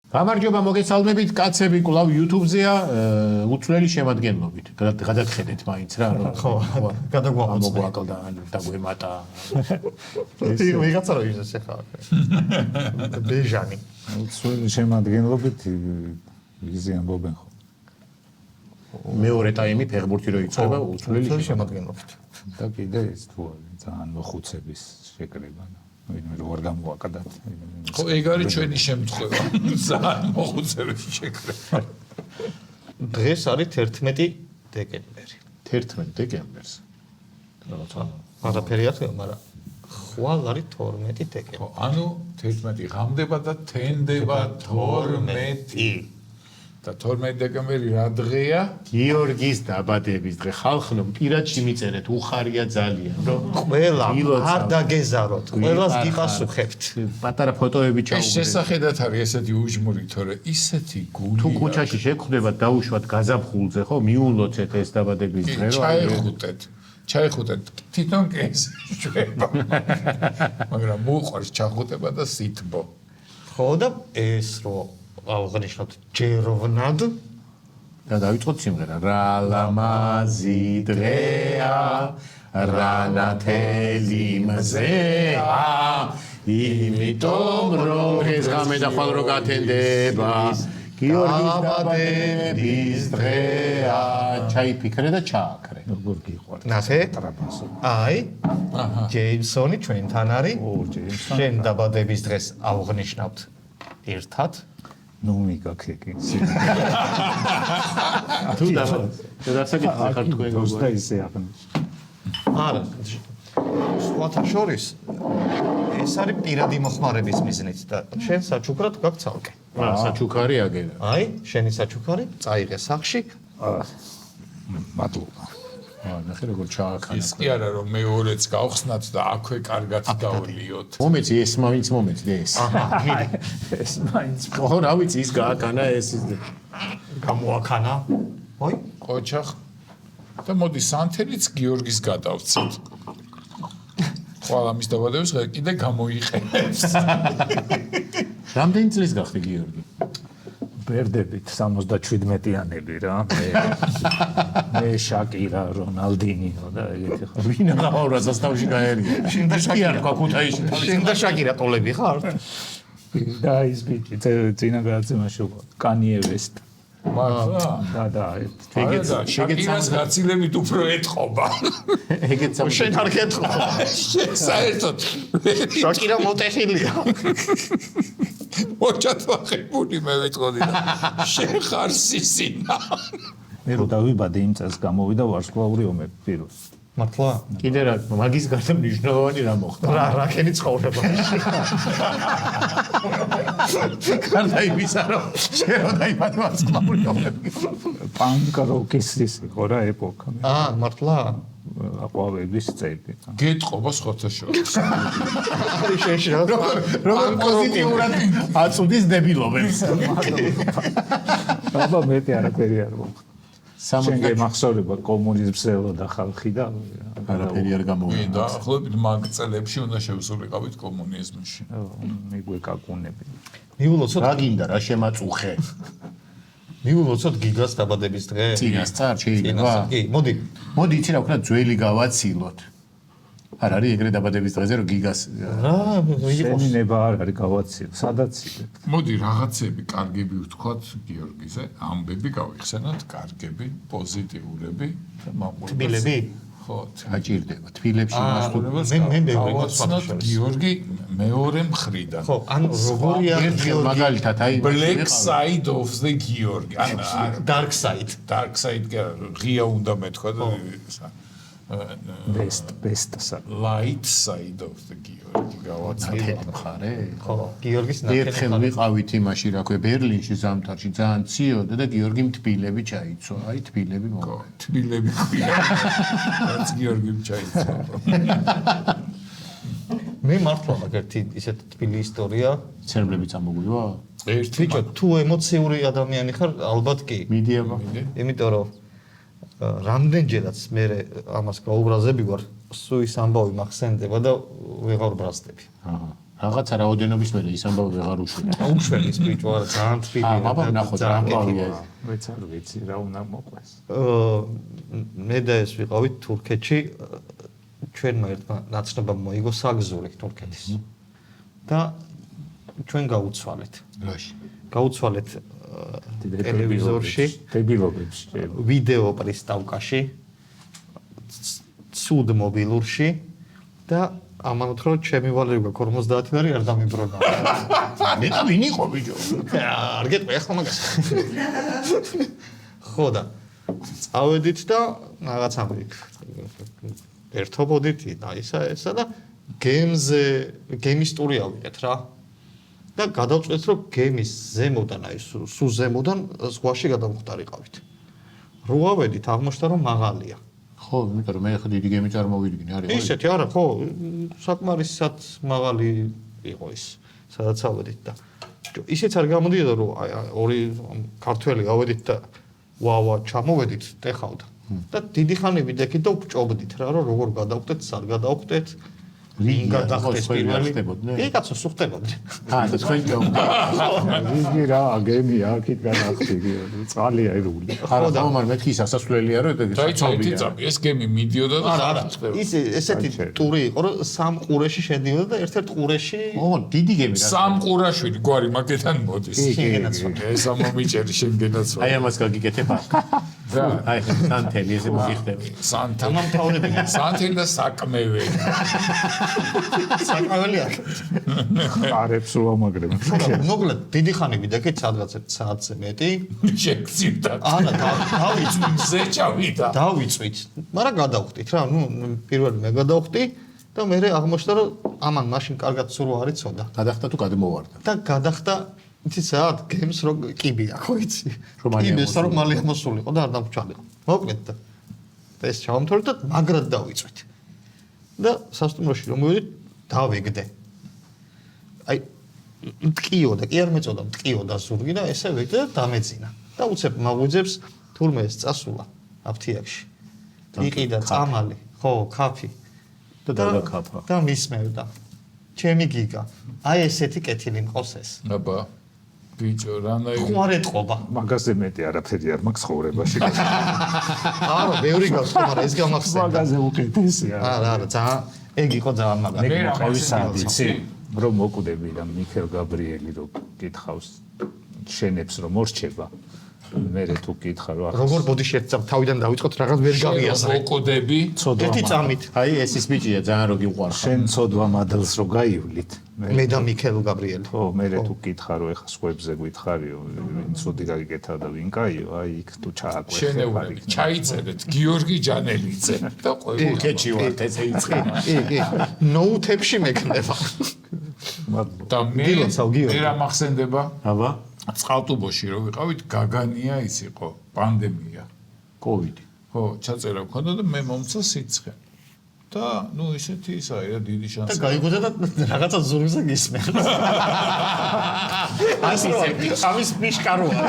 გამარჯობა მოგესალმებით კაცები, კვლავ YouTube-ზეა უცვლელი შემადგენლობით. გადაგხედეთ მაინც რა, ხო, გადაგვაყოლდა დაგვემატა. ვიღაცა რო ის ახლა. ბეჟანი. უცვლელი შემადგენლობით იზი ამბობენ ხო. მეორე ტაიმი ფეხბურთი რო იწყება უცვლელი შემადგენლობით. და კიდე ეს თუ არის ძალიან მოხუცების შეკრება. ვინმე როგორ გამოაკადათ. ხო, ეგ არის ჩვენი შემთხვევა. ძალიან მოხუცების შეკრება. დღეს არის 11 დეკემბერი. 11 დეკემბერს. არაფერი არ, მაგრამ ხვალ არის 12 დეკემბერი. ხო, ანუ 11 ღამდება და თენდება 12. და 12 დეკემბერი რა დღეა? გიორგის დაბადების დღე. ხალხო, პირადში მიწერეთ, უხარია ძალიან, რომ ყველა არ დაგეზაროთ, ყველას გიპასუხებთ. პატარა ფოტოები ეს ჩაუგდეთ. შესახედათ არის ესეთი უჯმური, თორე ისეთი გულია. თუ ქუჩაში შეგხვდებათ, დაუშვათ გაზაფხულზე, ხო, მიულოცეთ ეს დაბადების დღე, რომ ჩაიხუტეთ. თვითონ ეს შვება. მაგრამ მოუყვარს ჩახუტება და სითბო. ხო და ეს რო აღნიშნოთ ჯეროვნად და დავიწყოთ სიმღერა. რა ლამაზი დღეა, რა ნათელი მზეა, იმიტომ რომ ეს ღამე და ხვალ რო გათენდება, გიორგის დაბადების დღეა. ჩაიფიქრე და ჩააქრე. როგორ გიყვართ? ნახე? ტრაპასო. აი, ჯეიმსონი ჩვენთან არის. ჯეიმსონი. შენ დაბადების დღეს აღნიშნავთ ერთად. ნუ მიგაქეკი. თუ დასაკითხი ხარ თქვენ გოსტა ისე აღნიშნე. არა. სხვათა შორის ეს არის პირადი მოხმარების მიზნით და შენ საჩუქრად გაქვს ცალკე. საჩუქარი აგერა. აი, შენი საჩუქარი წაიღე სახში. მადლობა. ნახე როგორ ჩააქანა. ის კი არა რომ მეორეც გავხსნათ და აქვე კარგად დავლიოთ. მომეცი ეს მაინც მომეცი ეს. ეს მაინც ხო, რა ვიცი, ის გააკანა ეს გამოაქანა. ой, ყოჩახ და მოდი სანთელიც გიორგის გადავცეთ. ხვალ ამის დაბადების დღე კიდე გამოიყენებს. რამდენი წლის გახდი გიორგი? ბერდებით 77-იანები რა. მე შაკირა, რონალდინიო და ეგეთი ხო. ვინ აღავრა სასტავში გაერია? შენ და შაკირა თქვა ქუთაისში. შენ და შაკირა ტოლები ხარ? და ის ბიჭი წინა გადაცემაში უკვე კანიე ვესტ. მართლა? და შაკირას გაცილებით უფრო ეთყობა. ეგეც შენ არ გეტყვა. საერთოდ შაკირა მოტეხილია. მოჭათვახებული მე ვიტყოდი და შენ ხარ სისინა. მე რო დავიბადე იმ წელს გამოვიდა ვარსკვლავური ომები პირველ. მართლა? კიდე რა, მაგის გარდა მნიშვნელოვანი რა მოხდა? რა ქენი ცხოვრება. გარდა იმისა, რომ შენ რო დაიბადე ვარსკვლავური ომები. პანკ როკის ის იყო რა ეპოქა. მართლა? აყვავების წები. გეტყობა სხვათა შორის. არის შენში რა? როგორ პოზიტიურად აწუდის დებილობებს. აბა მეტი არაფერი არ მოხდა. შენ გემახსოვრება კომუნიზმს ელოდა ხალხი და არაფერი არ გამოვიდა. და ახლობით მაგ წელებში უნდა შევსულიყავით კომუნიზმში. მიგვეკაკუნები. მიულოცოთ რა გინდა რა შემაწუხე? მიულოცოთ გიგას დაბადების დღე. წინასწარ შეიძლება? კი, მოდი. მოდი იცი რა ვქნა, ძველი გავაცილოთ. არ არის ეგრე დაბადების დღეზე რომ გიგას რა, შენი ნება არ არის გავაცილე, სადაც იბებ. მოდი რაღაცები კარგები ვთქვათ გიორგიზე, ამბები გავიხსენოთ, კარგები, პოზიტიურები და მაყურებელს. თბილები? ხო, აჭირდება. თბილებში მასტურებას მე გავაცნოთ გიორგი მეორე მხრიდან. ხო, ანუ როგორია ერთხელ მაგალითად აი Black side of the Georgi. dark side. Dark side კი არა, ღია უნდა მეთქვა და best light side of the Georgi გავაცნოთ. მხარე. ხო, გიორგის ერთხელ ვიყავით იმაში, რა ქვია, ბერლინში ზამთარში ძალიან ციოდა და გიორგიმ თბილები ჩაიცვა. აი თბილები მოვა. თბილები ქვია. რაც გიორგიმ ჩაიცვა. მე მართლა მაგერთი ისეთ თბილი ისტორია. ცერბლებიც ამოგვივა? ერთი ბიჭო, თუ ემოციური ადამიანი ხარ, ალბათ კი. მიდიება. იმიტომ რომ რამდენჯერაც მე ამას გაუბრაზები ვარ, სუის ამბავი მახსენდება და ვეღარ ბრაზდები. რაღაცა რაოდენობის მერე ის ამბავი ვეღარ უშვილა. უშველი ბიჭო არა ძალიან თბილი. აბა ნახოთ რა ამბავია ეს. ვეც არ ვიცი რა უნდა მოყვეს. მე და ეს ვიყავით თურქეთში ჩვენმა ერთმა ნაცნობამ მოიგო საგზური თურქეთის. და ჩვენ გაუცვალეთ. რაში? გაუცვალეთ ტელევიზორში, დებილობებში. ვიდეო პრისტავკაში, სუდ მობილურში და ამანოთ რომ ჩემი ვალერი გვაქვს 50 ლარი არ დამიბრუნა. ნეტა ვინ იყო ბიჭო? არ გეტყვი ახლა მაგას. ხო და წავედით და რაღაცა ერთობოდით და ესა და გემის ტური ავიღეთ რა. და გადავწყვეტ რომ გემის ზემოდან აი სულ ზემოდან ზღვაში გადავხვდარიყავით. რო ავედით აღმოჩნდა რომ მაღალია. ხო, იმიტომ რომ მე ხა დიდი გემი წარმოვიდგინე, არის. ისეთი არა, ხო, საკმარისად მაღალი იყო ის, სადაც ავედით და ისეც არ გამოდიოდა რომ აი ორი ქართველი ავედით და ვა ჩამოვედით ტეხავდა. და დიდი ხანი ვიდექით და ვჭობდით რა, რომ როგორ გადავხვდეთ, სად გადავხვდეთ. ვინ გადახდეს პირველი? კი, კაცო, სუხტებოდი. და თქვენ ჯობდა. იგი რა, გემი აქეთ გადახდი, წყალია ერული. არა, თამარ მეთქი სასასვლელია რომ დაიცავთ ეს გემი მიდიოდა და არა, ის ესეთი ტური იყო, რომ სამ ყურეში შედიოდა და ერთ-ერთ ყურეში დიდი გემი რა. სამ ყურაშვილი გვარი მაგეთან მოდის. ეს ამომიჭერი შენგენაც. აი ამას გაგიკეთებ აქ. აი სანთელი ესე მოიხდება. სანთელი და საკმევე. საკმეველი არ. არებს უამაგრებ. მოკლედ დიდი ხანი ვიდექით სადღაც საათზე მეტი. შეგწივდა. არა, დავიწვით. ზეჭავიდა. დავიწვით. მაგრამ გადავხდით რა, პირველი მე გადავხდი და მე აღმოჩნდა რომ ამან მაშინ კარგად სულ არ იცოდა. გადახდა თუ გადმოვარდა. და გადახდა იცი საათ გემს რო კიბი აქვს, იცი. კიბეს რომ მალე მოსულიყო და არ დამჭალიყო. მოკლედ და ეს ჩავამთორეთ და მაგრად დავიწვით. და სასტუმროში რომ მივედით, დავეგდე. აი მტკიო და კი არ მეწოდა მტკიო და ზურგი და ესე ვეგდე და დამეძინა. და უცებ მაგვიძებს თურმე ეს წასულა აფთიაქში. იყიდა წამალი, ხო, კაფი და დაგაკაფა. და მისმევდა. ჩემი გიგა. აი ესეთი კეთილი მყავს ეს. აბა ბიჭო, რანაირი ხო არ ეთყობა. მაგაზე მეტი არაფერი არ მაქვს ხოვრებაში. არა, ბევრი გავს, მაგრამ ეს გამახსენდა. მაგაზე უკეთესია. არა, ძალიან ეგ იყო ძალიან მაგარი. მე რა ყევისადი იცი, რომ მოკვდები და მიქელ გაბრიელი რო კითხავს შენებს რომ მორჩება. მე თუ კითხა რომ როგორ ბოდიში ერთ წამ თავიდან დავიწყოთ რაღაც ვერ გავიაზრე. მოკოდები ერთი წამით. აი ეს ის ბიჭია ძალიან რო გიყვარხარ. შენ ცოდვა მადლს რო გაივლით. მე და მიქელ გაბრიელი. ხო, მე თუ კითხა რომ ეხა სხვებზე გითხარიო, ვინ ცოდი გაგიკეთა და ვინ კაიო, აი იქ თუ ჩააკვეთე. შენეულები ჩაიწერეთ გიორგი ჯანელიძე და ყველა კეჩი ვართ ესე იწყება. კი. ნოუთებში მექნება. და მე რა მახსენდება? აბა, წყალტუბოში რო ვიყავით, გაგანია ის იყო, პანდემია. კოვიდი. ხო, ჩაწერა მქონდა და მე მომცა სიცხე. და ნუ ისეთი ისა რა დიდი და შანსი. გაიგოდა და რაღაცა ზურგზე გისმენს. ამის მიშკაროა.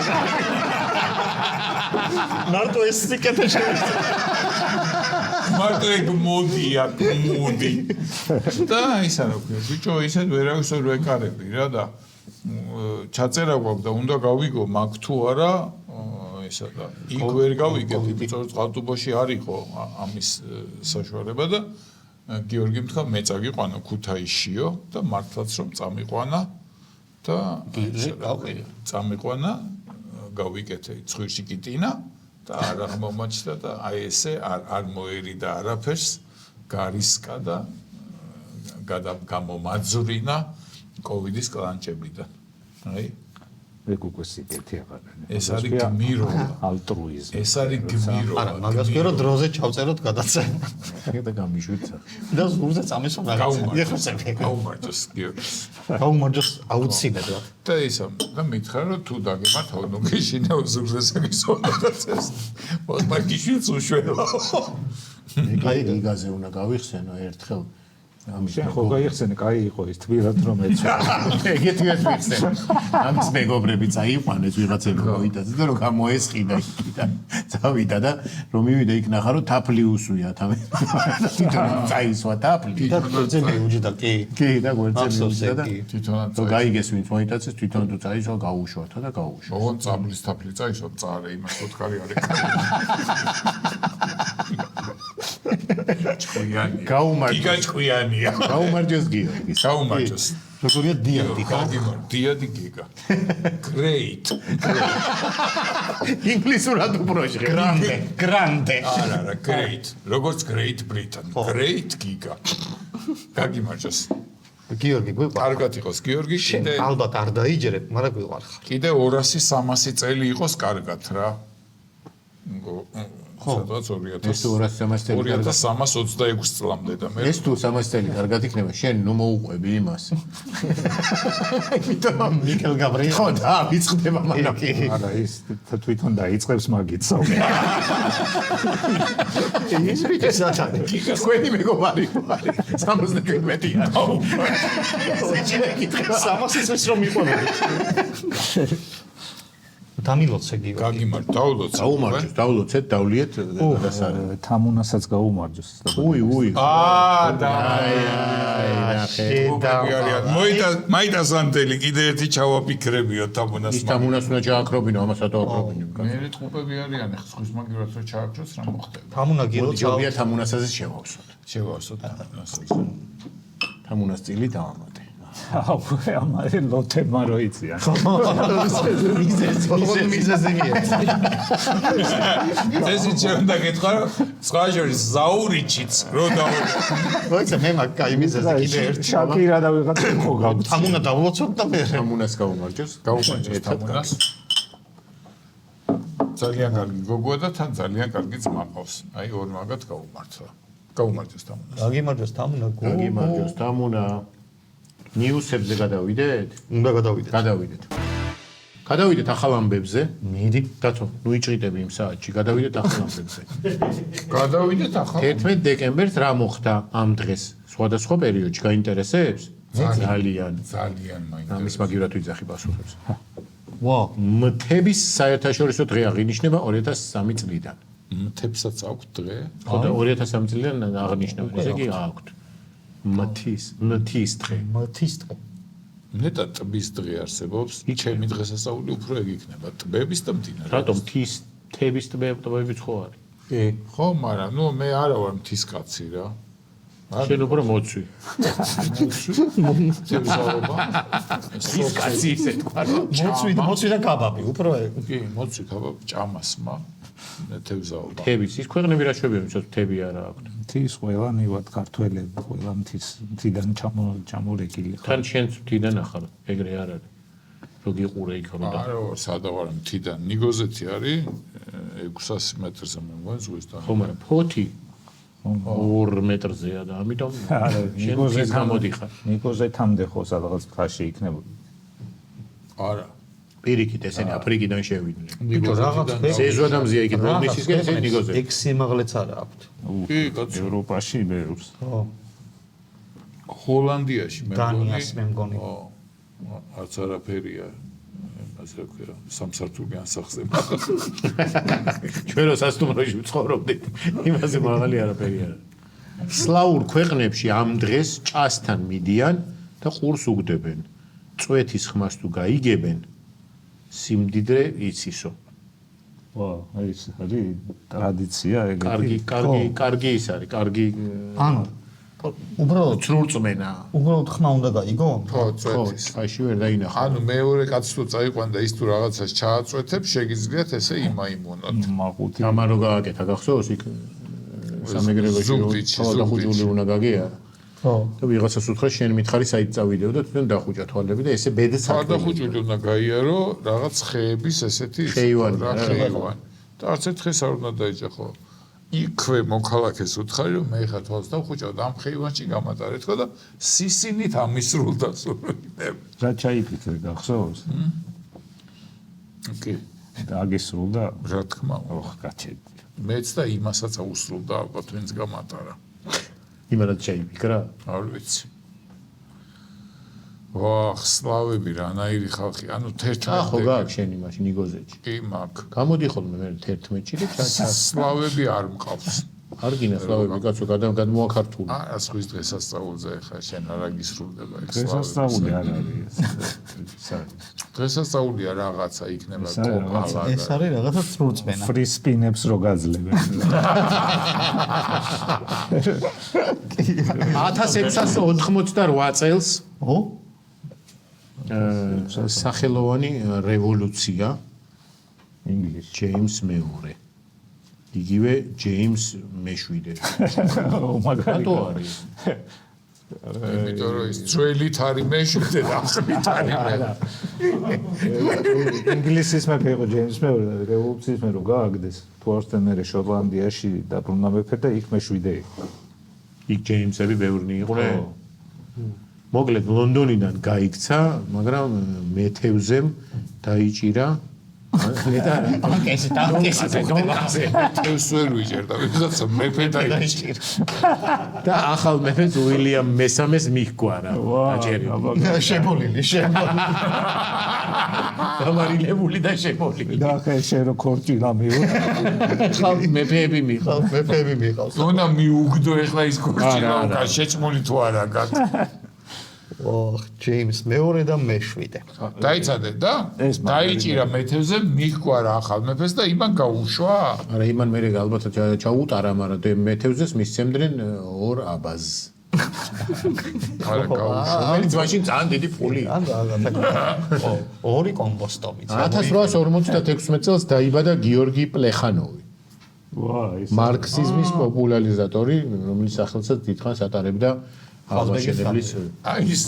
მარტო ეს სიკეთე შეიძლება. მარტო ეგ მოდია, მოდი. და ისა რა ქვია, ბიჭო, ისე ვერავის ვერ ვეკარები რა და ჩაწერა გვაქვს და უნდა გავიგო მაგ თუ არა ისა და იქ ვერ გავიგებ, იმიტომ რომ წყალტუბოში არ იყო ამის საშუალება და გიორგი თქვა მე წაგიყვანა ქუთაისშიო და მართლაც რომ წამიყვანა და წამიყვანა გავიკეთე ცხვირში კიტინა და არ აღმოჩნდა და აი ესე არ მოერიდა არაფერს გარისკა და გამომაძვრინა კოვიდის კლანჭებიდან. აი ეგ უკვე სიკეთი აღარ არის. ეს არის გმირობა, ალტრუიზმი. ეს არის გმირობა. არა, მაგას ვერო დროზე ჩავწეროთ გადაცემა. და გამიშვიცა. და ზურგზე წამისვა რაღაცა. გაუმარჯოს გიორგი. გაუმარჯოს აუცილებლად. და ისა და მითხრა რომ თუ დაგემართავ ნუ გეშინაო ზურგზე საგისვენდაცეს. მაგ გიშვილს უშველო. აი გიგაზე უნდა გავიხსენო ერთხელ შენ ხო გაიხსენე, კაი იყო ის თბილად რომ ეცვა. ეგეთი ვერ ვიხსენ. ამის მეგობრები წაიყვანეს ვიღაცები მოიტაძა და რომ გამოესყიდა იქიდან. წავიდა და რომ მივიდა იქ ნახა რომ თაფლი უსვია თავი. თვითონ წაისვა თაფლი. და გვერდზე მიუჯდა კი. კი და გვერდზე მიუჯდა და თვითონაც რომ გაიგეს ვინც მოიტაცეს თვითონ თუ წაისვა გაუშვართა და გაუშვა. ოღონ წაბლის თაფლი წაისვა წარე იმას ოთხარი არის. ჭკვიანი. გიგა ჭკვიანია. გაუმარჯოს გიორგის. გაუმარჯოს. როგორია დიადი ხო? დიადი გიგა. Great. ინგლისურად უბროშე. გრანდე. არა, great. როგორც Great Britain. Great გიგა. გაგიმარჯოს. გიორგი გვიყვარხარ. კარგად იყოს გიორგი, შენ ალბათ არ დაიჯერებ, მაგრამ გვიყვარხარ. კიდე 200-300 წელი იყოს კარგად რა. სადღაც 2326 წლამდე და მე ეს თუ 300 წელი კარგად იქნება, შენ ნუ მოუყვები იმას. იმიტომ მიკელ გაბრიელი ხო და ვიწყდება მანაკი. არა ის თვითონ დაიწყებს მაგით ის ვიცი საჭარი. თქვენი მეგობარი ვარი 77-იან. 300 წელს რომ მიყვანები. დამილოცე გიორგი. გაგიმარჯ, დაულოცე. დაულოცეთ, დავლიეთ დასარე. თამუნასაც გაუმარჯოს. უი. მაიტასანდელი კიდე ერთი ჩავაფიქრებიო თამუნას. ის თამუნას უნდა ჩააკრობინო, ამასაც ააკრობინო. მე ტყუპები არიან, ხსხვის მაგივრად რო ჩააკროს რა მოხდება? თამუნა გილო ჯობია თამუნასაზე შევავსოთ. შევავსოთ თამუნასაც. თამუნას წილი დავამატე. აუ, ამაზე ლოთემა რო იციან. მიზეზი ეს ისე უნდა გეთქვა, სხვა შორის ზაურიჩიც რო დაუ. მოიცა მე მაგ კაი მიზეზი კიდე ერთი. შაკირა და ვიღაც ხო გაგვწია. თამუნა დაულოცოთ და მე თამუნას გაუმარჯოს. გაუმარჯოს თამუნას. ძალიან კარგი გოგოა და თან ძალიან კარგი ძმა ყავს. აი ორ მაგათ გაუმართლა. გაუმარჯოს თამუნას. გაგიმარჯოს თამუნა. გაგიმარჯოს თამუნა. ნიუსებზე გადავიდეთ? უნდა გადავიდეთ. გადავიდეთ ახალ ამბებზე. მიდი. დათო, ნუ იჭრიდები იმ საათში, გადავიდეთ ახალ ამბებზე. გადავიდეთ ახლა. 11 დეკემბერს რა მოხდა ამ დღეს? სხვადასხვა პერიოდში გაინტერესებს? ძალიან. მაინტერესებს. ამის მაგივრად ვიძახი პასუხებს. ვა, მთების საერთაშორისო დღე აღინიშნება 2003 წლიდან. მთებსაც აქვს დღე? ხო და 2003 წლიდან აღნიშნავენ, ესე იგი აქვთ. მთის დღე. მთის დღე. ნეტა ტბის დღე არსებობს. ჩემი დღესასწაული უფრო ეგ იქნება. ტბების და მდინარეების. რატომ მთების ტბები ხო არის? კი. ხო, მაგრამ ნუ მე არა ვარ მთის კაცი რა. შენ უფრო მოცვი. თევზაობა. ის კაცი ისე თქვა. მოცვი და კაბაბი, უფრო ეგ. კი, მოცვი კაბაბი ჭამასმა. თევზაობა. მთების ის ქვეყნები რა შვებიან, ვისაც მთები არა აქვთ. მთის ყველანივად ქართველები, ყველა მთიდან ჩამორეკილი ხარ. თან შენც მთიდან ახარ, ეგრე არ არის. რო გიყურე იქ რომ და არა, სადა ვარ მთიდან. ნიგოზეთი არის 600 მეტრზე მე მგონი ზღვისთან. ხო, მაგრამ ფოთი 2 მეტრზეა და ამიტომ არა, ნიგოზეთ გამოდიხარ. ნიგოზეთამდე ხო სადღაც მთაში იქნებოდა. არა. პირიქით ესენი აფრიკიდან შევიდნენ. ბიჭო, რაღაც ზეზვადამზია იქ ბოლნისისკენ ესენი ნიგოზეთი. ეგ სიმაღლეც არა აქვთ. კი, კაცო. ევროპაში მეურს. ხო. ჰოლანდიაში მე მგონი. დანიას მე მგონი. ხო. არც არაფერია. ასე ვქია, სამსართულიან სახზე. ჩვენ რო სასტუმროში ვცხოვრობდით, იმაზე მაღალი არაფერი არა. სლავურ ქვეყნებში ამ დღეს ჭასთან მიდიან და ყურს უგდებენ. წვეთის ხმას თუ გაიგებენ, სიმდიდრე იცისო. ვა, ეს არის ტრადიცია ეგეთი. კარგი ის არის, კარგი ანუ უბრალოდ ცრურწმენა. უბრალოდ ხმა უნდა გაიგო? ხო, წვეთის. ხაში ვერ დაინახა. ანუ მეორე კაცს თუ წაიყვან და ის თუ რაღაცას ჩააწვეთებს, შეგიძლიათ ესე იმაიმონოთ. მაყუთი. ამა რო გააკეთა გახსოვს იქ სამეგრელოში და ხუჭული უნდა გაგია. ხო. და ვიღაცას უთხრა შენ მითხარი საით წავიდეო და თვითონ დახუჭა თვალები და ესე ბედს არ დახუჭული უნდა გაიარო რაღაც ხეების ესეთი ხეივანი და არც ერთ ხეს არ უნდა დაიჭახო. იქვე მოქალაქეს უთხარი რომ მე ხა თვალს დავხუჭავ და ამ ხეივანში გამატარეთ ხო და სისინით ამისრულდა სულები. რა ჩაიფიქრე გახსოვს? კი, აგისრულდა რა თქმა უნდა. ოხ, კაცი. მეც და იმასაც აუსრულდა ალბათ ვინც გამატარა. იმანაც შეიფიქრა. არ ვიცი. ვახ, სლავები რანაირი ხალხი. ანუ 11 ხო გაქვს შენი მაშინ იგოზეთში. კი მაქვს. გამოდი ხოლმე მე 11-ში და სლავები არ მყავს. არ გინდა სლავები კაცო გადმოაქართული. არა, სხვის დღესასწაულზე ხა შენ არა გისრულდება ეს დღესასწაული არ არის. დღესასწაულია რაღაცა იქნება ეს არის რაღაცა. ეს არის რაღაცა წრუწმენა. free spin-ებს რო გაძლებენ. 1688 წელს ო? სახელოვანი რევოლუცია ინგლისში. ჯეიმს მეორე. იგივე ჯეიმს მე-7. რატო არის? იმიტომ რომ ის ძველით არის მე-7 და ახლით არის მე. ინგლისის მეფე იყო ჯეიმს მეორე და რევოლუციის მე რო გააგდეს თუ არ ვთქვი მე შოტლანდიაში დაბრუნდა მეფე და იქ მე-7 იყო. იქ ჯეიმსები ბევრნი იყვნენ. მოკლედ ლონდონიდან გაიქცა, მაგრამ მეთევზემ დაიჭირა ბანკეზე ეს ვერ ვიჭერდა, ვიღაცა მეფე დაიჭირა. და ახალ მეფეს უილიამ მესამეს მიჰგვარა. დაჭერილი. შემოლილი. დამარილებული და შემოლილი. და ხე შენ რო ქორჭილა მიიღო. ხალ მეფეები მიყავს. მეფეები მიყავს. დონა მიუგდო ეხლა ის ქორჭილა, შეჭმული თუ არა გაკ. ოხ, ჯეიმს მეორე და მე-7. დაიცადე და დაიჭირა მეთევზე, მიჰგვარა ახალ მეფეს და იმან გაუშვა. არა, იმან მე ალბათ ჩაუტარა, მაგრამ მეთევზეს მისცემდნენ 2 აბაზს. არა გაუშვა. რომელიც მაშინ ძალიან დიდი ფული. ორი კომბოსტომიც. 1856 წელს დაიბადა გიორგი პლეხანოვი. ვა, ის მარქსიზმის პოპულარიზატორი, რომლის სახელსაც დიდხანს ატარებდა აღმაშენებლის აი ის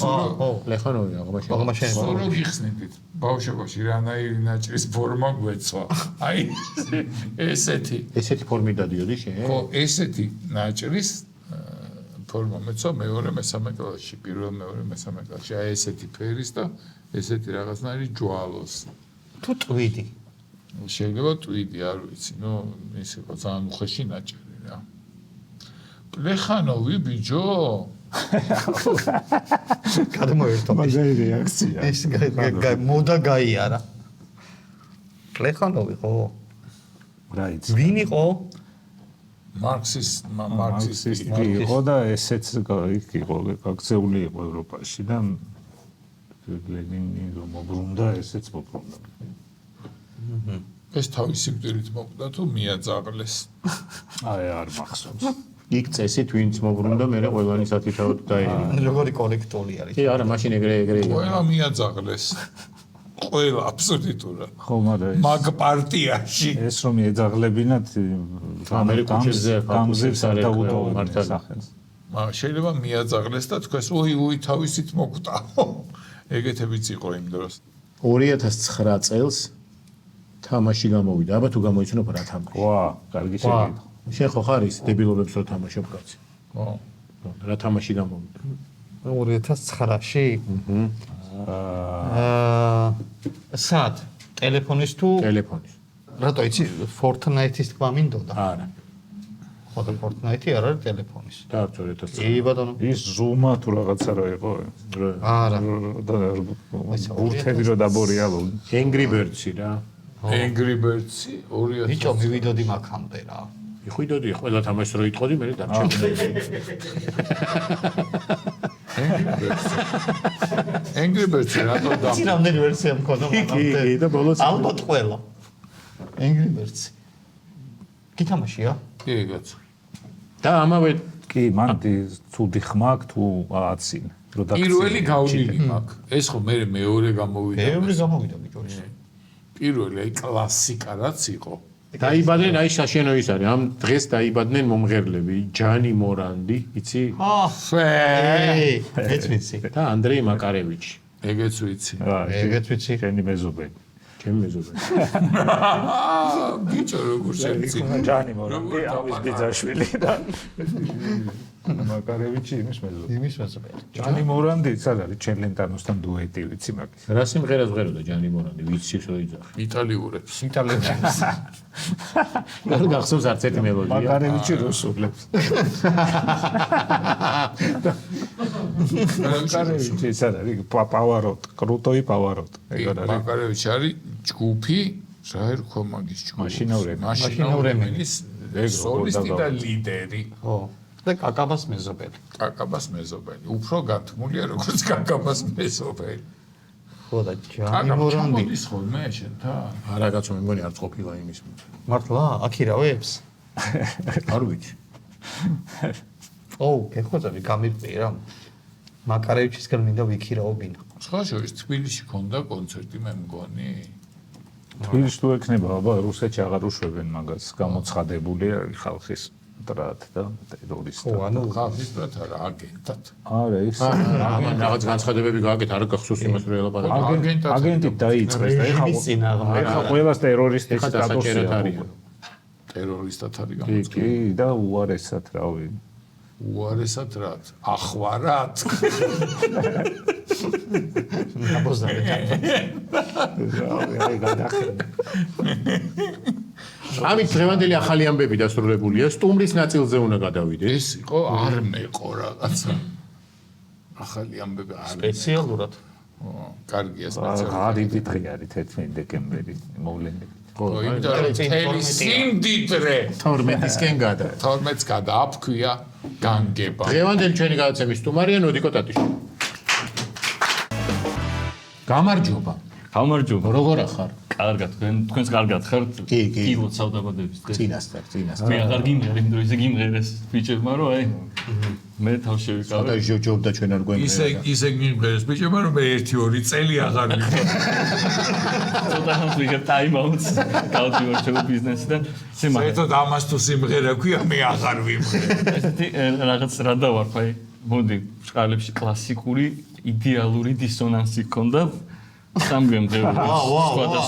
პლეხანოვი აღმაშენებელი. სორო გიხსნით ბავშვობაში რანაირი ნაჭრის ფორმა გვეცვა. აი ესეთი ფორმით დადიოდი შენ? ხო, ესეთი ნაჭრის ფორმა მეცვა მეორე მესამე კლასში, პირველ მეორე მესამე კლასში. აი ესეთი ფერის და ესეთი რაღაცნაირი ჯვალოს. თუ ტვიდი. შეიძლება ტვიდი, არ ვიცი, ნუ ის იყო ძალიან უხეში ნაჭერი რა. პლეხანოვი ბიჯო გადმოერთო. მაგარი რეაქცია. ეს მოდა გაიარა. პლეხანოვი ხო? რაიც. ვინ იყო? მარქსისტი იყო და ესეც იქ იყო გაქცეული იყო ევროპაში და ლენინი რომ მოbrunდა ესეც მოbrunდა. ეს თავისი გვერდით მოკვდა თუ მიაძაღლეს. აი არ მახსოვს. იქ წესით ვინც მოbrunდა, მე ყველანი საკითხავთ დაერიგა. როგორი კოლექტოლი არის. კი, არა, მაშინ ეგრე იყო. ყველა მიაძაღლეს. ყველა აბსოლუტურად. ხო, მაგრამ მაგ პარტიაში ეს რომ ეძაღლებინათ ამერიკულზე გამზირს არ დაუდოვებდნენ მართალია. სახელს. შეიძლება მიაძაღლეს და თქვეს, უი, თავისით მოკვდა. ეგეთებიც იყო იმ დროს. 2009 წელს თამაში გამოვიდა. აბა თუ გამოიცნობ რა თამაში. ვა, კარგი შეგიძლია. შენ ხო ხარ ის დებილობებს რო თამაშობ კაცი. ხო. რა თამაში გამოვიდა? 2009-ში? სად? ტელეფონის თუ ტელეფონის. რატო იცი Fortnite-ის თქვა მინდოდა? არა. ხო და Fortnite არ არის ტელეფონის. დაარწო 2009. კი ბატონო. ის Zoom-ა თუ რაღაცა რა იყო? არა. და ბურთები რო დაბორიალო. Angry Birds-ი რა. Angry Birds-ი 2000. ბიჭო მივიდოდი მაგამდე რა. იხვიდოდი ყველა თამაშს რო იტყოდი, მე დარჩენდი. Angry Birds-ი რატო და იცი რამდენი ვერსია მქონდა მაგამდე? კი და ბოლოს ალბათ ყველა. Angry Birds. კი თამაშია? კი კაცო. და ამავე კი, მან ცუდი ხმა აქვს თუ აცინ. რო დაქცია. პირველი გავლილი მაქვს. ეს ხო მე მეორე გამოვიდა. ბევრი გამოვიდა ბიჭო ის. პირველი აი კლასიკა რაც იყო. დაიბადნენ აი შაშენო ის არის. ამ დღეს დაიბადნენ მომღერლები ჯანი მორანდი, იცი? ეც ვიცი. და ანდრეი მაკარევიჩი. ეგეც ვიცი. ეგეც ვიცი. შენი მეზობელი. ჩემი მეზობელი. ბიჭო როგორ შეცი. ჯანი მორანდი, ამის ბიძაშვილი და მაკარევიჩი იმის მეზობელი. იმის მეზობელი. ჯანი მორანდი სად არის ჩელენტანოსთან დუეტი ვიცი მაგის. რა სიმღერას ღეროდა ჯანი მორანდი, ვიცი რო იძახი. იტალიურებს. იტალიელებს. არ გახსოვს არც ერთი მელოდია. მაკარევიჩი რუსულებს. მაკარევიჩი სად არის პავაროტ, კრუტოი პავაროტ. ეგ არის. მაკარევიჩი არის ჯგუფი, რა ერქვა მაგის ჯგუფი? მაშინავრემი. მაშინავრემის სოლისტი და ლიდერი. ხო. და კაკაბას მეზობელი. კაკაბას მეზობელი. უფრო განთქმულია როგორც კაკაბას მეზობელი. ხო და ჯანი მორანდი. ის ხოლმე შენთან? არა კაცო მე მგონი არც ყოფილა იმის. მართლა აქირავებს? არ ვიცი. ოუ, გეხოცები გამირკვია. მაკარევიჩისგან მინდა ვიქირაობინა. სხვა შორის თბილისში ქონდა კონცერტი მე მგონი. თბილისში თუ ექნება, აბა რუსეთში აღარ უშვებენ მაგას, გამოცხადებულია ხალხის მტრად და ტერორისტად. ხო, ანუ ხალხის მტრად არა, აგენტად. არა, ის ამან რაღაც განცხადებები გააკეთა, არ გახსოვს იმას რო ელაპარაკე. აგენტით დაიწყეს და რეჟიმის წინააღმდეგ. ეხლა ყველას ტერორისტის ეხლა დასაჭერად სტატუსი არის. ტერორისტად არის კი, გამოცხადებული. კი, და უარესად რავი. უარესად რა? ახვარად. ნაბოზარი. რავი, აი გადახედა. ამით დღევანდელი ახალი ამბები დასრულებულია. სტუმრის ნაწილზე უნდა გადავიდეთ. ეს იყო არ მეყო რაღაცა. ახალი ამბები არ. სპეციალურად. კარგია სპეციალურად. არიდი დღე არის 11 დეკემბერი მოვლენები. ხო, იმიტომ რომ თელი სიმდიდრე 12-ისკენ გადა. 12-ს გადააფქვია განგება. დღევანდელი ჩვენი გადაცემის სტუმარია ნოდიკო ტატიშვილი. გამარჯობა. გამარჯობა. როგორ ახარ? კარგად, თქვენს კარგად ხართ? კი, კი. პირველ საუბარდების დღეს. წინასწარ. მე აღარ გიმღერ, იმიტომ რომ ისე გიმღერეს ბიჭებმა, რომ აი მე თავს შევიკავე. და ჟოჯობდა ჩვენ არ გვემღერა. ისე მიმღერეს ბიჭებმა რომ მე 1-2 წელი აღარ ვიყო. ცოტა ხანს ტაიმ-აუტს გავდივარ შოუ ბიზნესიდან. საერთოდ ამას თუ სიმღერა ქვია მე აღარ ვიმღერ. ესეთი რაღაც რა დავარქ, აი მოდი ბრწყალებში კლასიკური იდეალური დისონანსი გქონდა. სამგემღერო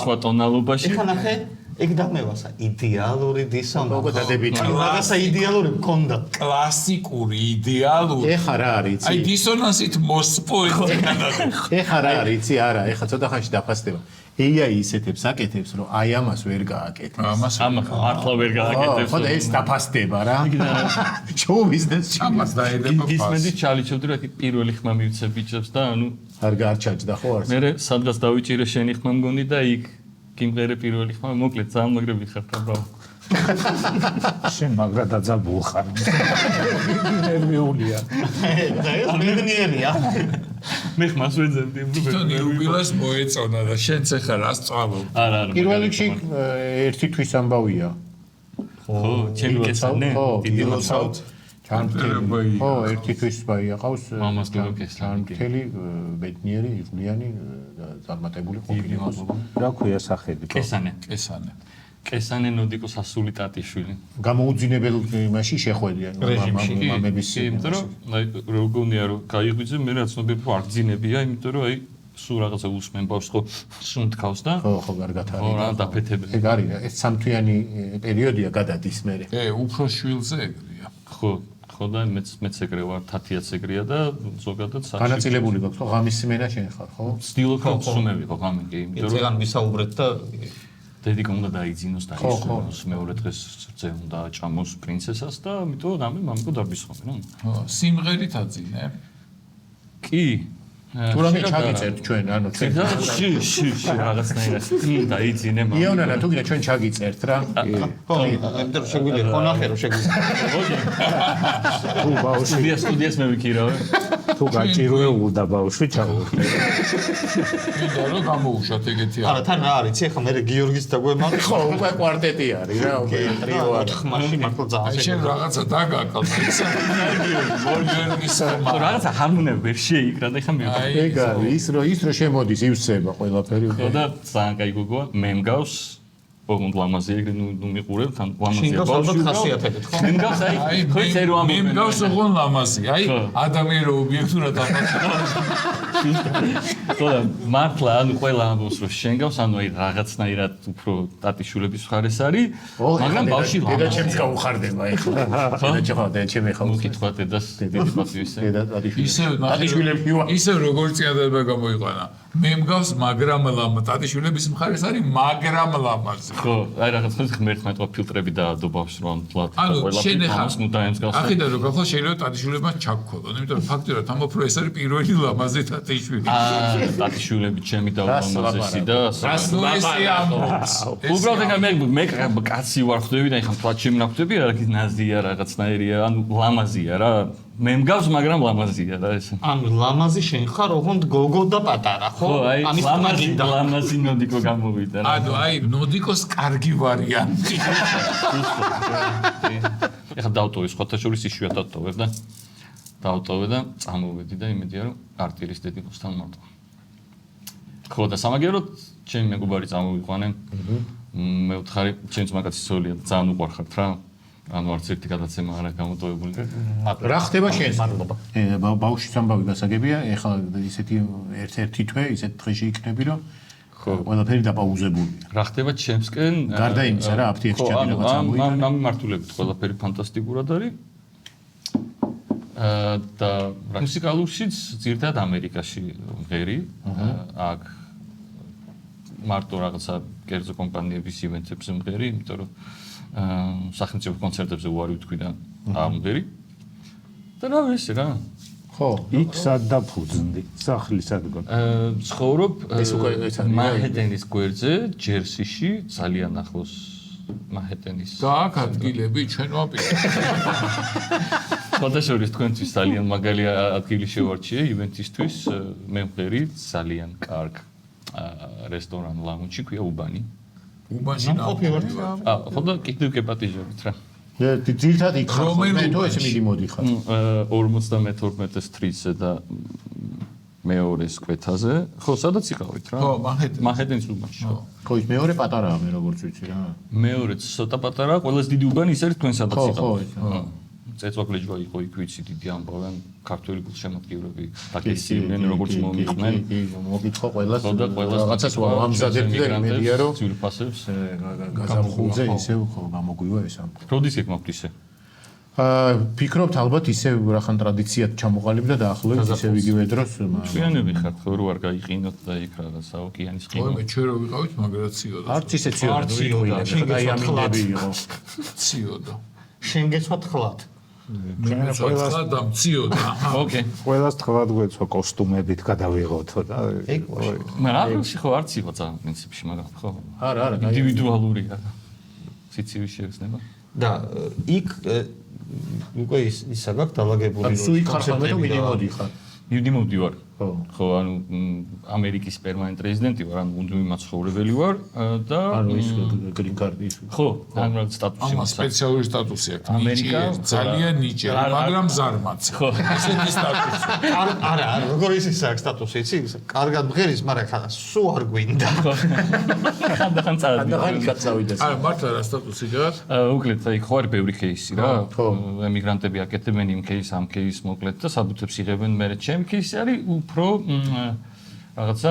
სხვა ტონალობაში. ეხლა ნახე, ეგ დამევასა იდეალური დისონანსი. მოგო დადებითი. რაღაცა იდეალური მქონდა. კლასიკური იდეალური. ეხა რა არის, აი იცი? დისონანსით მოსპოეთ განადა. ეხა რა არის, იცი? არა, ეხა ცოტა ხანში დაფასდება. AI ისეთებს აკეთებს, რომ აი ამას ვერ გააკეთებს. ამას მართლა ვერ გააკეთებს. ხო და ეს დაფასდება რა. შოუ ბიზნესში. ამას დაედება გისმენდი ჩალიჩობდი რა პირველი ხმა მივცე ბიჭებს და ანუ არ გაარჩაჭდა ხო არც? მე სადღაც დავიჭირე შენი ხმა მგონი და იქ გიმღერე პირველი ხმა მოკლედ ძალიან მაგრები ხარ და ბრავო. შენ მაგრა დაძაბულ ხარ. ნერვიულია. და ეს მეგნიერია. მე ხმას ვეძებდი თვითონ იუბილეს მოეწონა და შენც ახლა რას წვალობ? არა არა პირველ რიგში ერთი თვის ამბავია. ხო ჩემი კესანე დიდი ლოცავთ. ჯანმრთელობაია. ხო, ერთი თვის ბაია ყავს. მამას გიგო კესანი. ჯანმრთელი, ბედნიერი, იღვლიანი, წარმატებული ყოფილიყოს. რა ქვია სახელი? კესანე კესანე. კესანე ნოდიკო სასული ტატიშვილი გამოუძინებელ იმაში შეხვედრიან მამების. კი, იმიტომ რომ აი როგორია რომ გაიღვიძე მე რა ცნობები არ გძინებია, იმიტომ რომ აი სულ რაღაცა უსმენ ბავშვს ხო სუნთქავს და ხო, ხო, კარგად არის. ხო რა დაფეთებია. ეგ არის, ეს სამთვიანი პერიოდია გადადის მე. უფრო შვილზე ეგრეა. ხო ხო და მეც ეგრე ვარ, თათიაც ეგრეა და ზოგადად საჭირო. განაწილებული გაქვს ხო ღამის სმენა შენ ხარ ხო? ცდილობ ხომები ხო გამი კი, იმიტომ რომ იციან ვისაუბრეთ და დედიკა უნდა დაიძინოს და ისოს მეორე დღეს ზე უნდა აჭამოს პრინცესას და ამიტომ ამე მამიკო დაბისხომე რა. ხო, სიმღერით აძინე. კი. თუ რამე ჩაგიწერთ ჩვენ, ანუ ჩვენ ში რაღაცნაირად დაიძინე მამიკო. იონანა თუ გინდა ჩვენ ჩაგიწერთ რა. ხო, ამიტომ შეგვიძლია ხო ნახე რომ შეგვიძლია. თუ ბავშვი სტუდიას მე ვიქირავე. თუ გაჭირვეულდა ბავშვი ჩაუვარდე. მინდა რომ გამოუშვათ ეგეთი არა, თან რა არის, ეხლა მე გიორგის დაგვემართ. ხო, უკვე კვარტეტი არის რა, უკვე ტრიო არის. ხმაში მართლა აი ძალიან შენ რაღაცა დაგაკალ ისე მორგენის ხო რაღაცა ჰარმონია ვერ შეიკრა და ეხლა მე ეგ არის ის რომ შემოდის ივსება ყველაფერი. ხო და ძალიან კაი გოგოა, მე მგავს ოღონდ ლამაზი ეგრე ნუ მიყურებთ ან ლამაზია შინგავს ალბათ ხასიათებით, ხო? შინგავს აი ხოიცე რომ მე მგავს ოღონდ ლამაზი. აი ადამიანო ობიექტურად ხო მართლა ანუ ყველა ამბობს რომ შენგავს ანუ აი რაღაცნაირად უფრო ტატიშულების მხარეს არის მაგრამ ბავში დედა ჩემს გაუხარდება ეხლა დედა ჩემი ხა უკითხვა დედას დიდი პატივისე დედა ტატიშვილები ისევ როგორ წიადება გამოიყვანა მე მგავს მაგრამ ტატიშვილების მხარეს არის მაგრამ ლამაზი ხო აი რაღაცნაირად ღმერთმა ეთქვა ფილტრები დაადო ბავშვს რომ თლათ ყველაფერი ნუ დაემსგავს ახლა რო გახლა შეიძლება ტატიშვილებმა ჩაგქოლონ იმიტომ რომ ფაქტობრივად ამ უფრო ეს არის პირველი ლამაზი ტატიშვილი ტატიშვილები ჩემი და ლამაზესი და ნუ ესე ამბობს უბრალოდ მე კაცი ვარ ხვდები და ეხლა თვათ ჩემი ნახვდები რა ნაზია რაღაცნაირია ანუ ლამაზია რა მე მგავს მაგრამ ლამაზია რა ეს ანუ ლამაზი შენ ხარ ოღონდ გოგო და პატარა ხო ამის ლამაზი ნოდიკო გამოვიდა რა ანუ აი ნოდიკოს კარგი ვარიანტი ეხლა დავტოვე სხვათა შორის იშვიათად ტოვებ და დავტოვე და წამოვედი და იმედია რომ არტილის დედიკოსთან მარტო ხო და სამაგეროდ ჩემი მეგობარი წამოვიყვანე მე ვთხარი ჩემს მაგაცის სოლია და ძალიან უყვარხართ რა ანუ არც ერთი გადაცემა არა გამოტოვებული რა ხდება შენს ბავშვის ამბავი გასაგებია ეხლა ისეთი ერთ-ერთი თვე ისეთ დღეში იქნები რომ ყველაფერი დაპაუზებულია რა ხდება ჩემსკენ გარდა იმისა რა აფთიაქს ჩადი რაღაც ამოვიდა ამ მართულებით ყველაფერი ფანტასტიკურად არის და მუსიკალურშიც ძირითადად ამერიკაში მღერი აქ მარტო რაღაცა კერძო კომპანიების ივენთებზე მღერი იმიტომ რომ სახელმწიფო კონცერტებზე უარი ვთქვი და ამღერი და რა ვიცი რა ხო იქ სად დაფუძნდი სახლის ადგილ ცხოვრობ მანჰეტენის გვერდზე ჯერსიში ძალიან ახლოს მანჰეტენის და აქ ადგილები ჩვენ ვაპირებთ ფოტოშორის თქვენთვის ძალიან მაგარი ადგილი შევარჩიე ივენთისთვის მე მღერი ძალიან კარგ რესტორან ლაუნჯი ქვია უბანი უბანში ნაყოფიერ ხო და კიდევ კეპატიჟებით რა ძირითადად იქ ხარ მე თუ ესე მიდი მოდიხარ 52 სტრიტზე და მეორეს კვეთაზე ხო სადაც იყავით რა ხო მანჰეტენის უბანში ხო ის მეორე პატარაა მე როგორც ვიცი რა მეორეც ცოტა პატარაა ყველაზე დიდი უბანი ის არის თქვენ სადაც იყავით ხო წეწვაკლეჯვა იყო იქ ვიცი დიდი ამბავენ ქართველი გულშემატკივრები დაგესიდნენ როგორც მომიყვნენ მოგითხო ყველას რაღაცას ამზადებდი და იმედია რომ ძვირფასებს გაზამხულზე ისევ ხო გამოგვივა ეს ამ როდის ეკმობთ ისე ფიქრობთ ალბათ ისევ რახან ტრადიციად ჩამოყალიბდა და ახლოვეთ ისევ იგივე დროს ჩვენები ხართ ხო რო არ გაიყინოთ და იქ რაღაცა ოკეანის ყინო მე ჩვენ რო ვიყავით მაგრამ ციოდა არც ისე ციოდა აი ამინდები იყო ციოდა შენ გეცვა თხლად მე ყველა და მციოდა ოკეი ყველას თხლად გვეცვა კოსტუმებით გადავიღოთო და მაგრამ ხო არც იყო ძალიან პრინციპში მაგრამ ხო არა ინდივიდუალურია სიცივი შეგრძნება და იქ უკვე ისა გაქვს დალაგებული სულ იქ ხარ ხოლმე თუ მიდი მოდიხარ მივდიმოდი ვარ ხო ანუ ამერიკის პერმანენტ რეზიდენტი ვარ ანუ მუდმივი მაცხოვრებელი ვარ და ანუ ის გრინ კარდი ის ხო ანუ რაღაც სტატუსი მაქვს სპეციალური სტატუსი აქვს ამერიკა ძალიან ნიჭიერი მაგრამ ზარმაცი ხო ესეთი სტატუსი არა როგორ ის აქვს სტატუსი იცი კარგად მღერის მაგრამ ხა სულ არ გვინდა ხანდახან წავიდი არა მართლა რა სტატუსი გაქვს უკლედ აი ხო არის ბევრი кейსი რა ემიგრანტები აკეთებენ იმ кейს ამ кейს მოკლედ და საბუთებს იღებენ მე ჩემი кейსი არის უფრო რაღაცა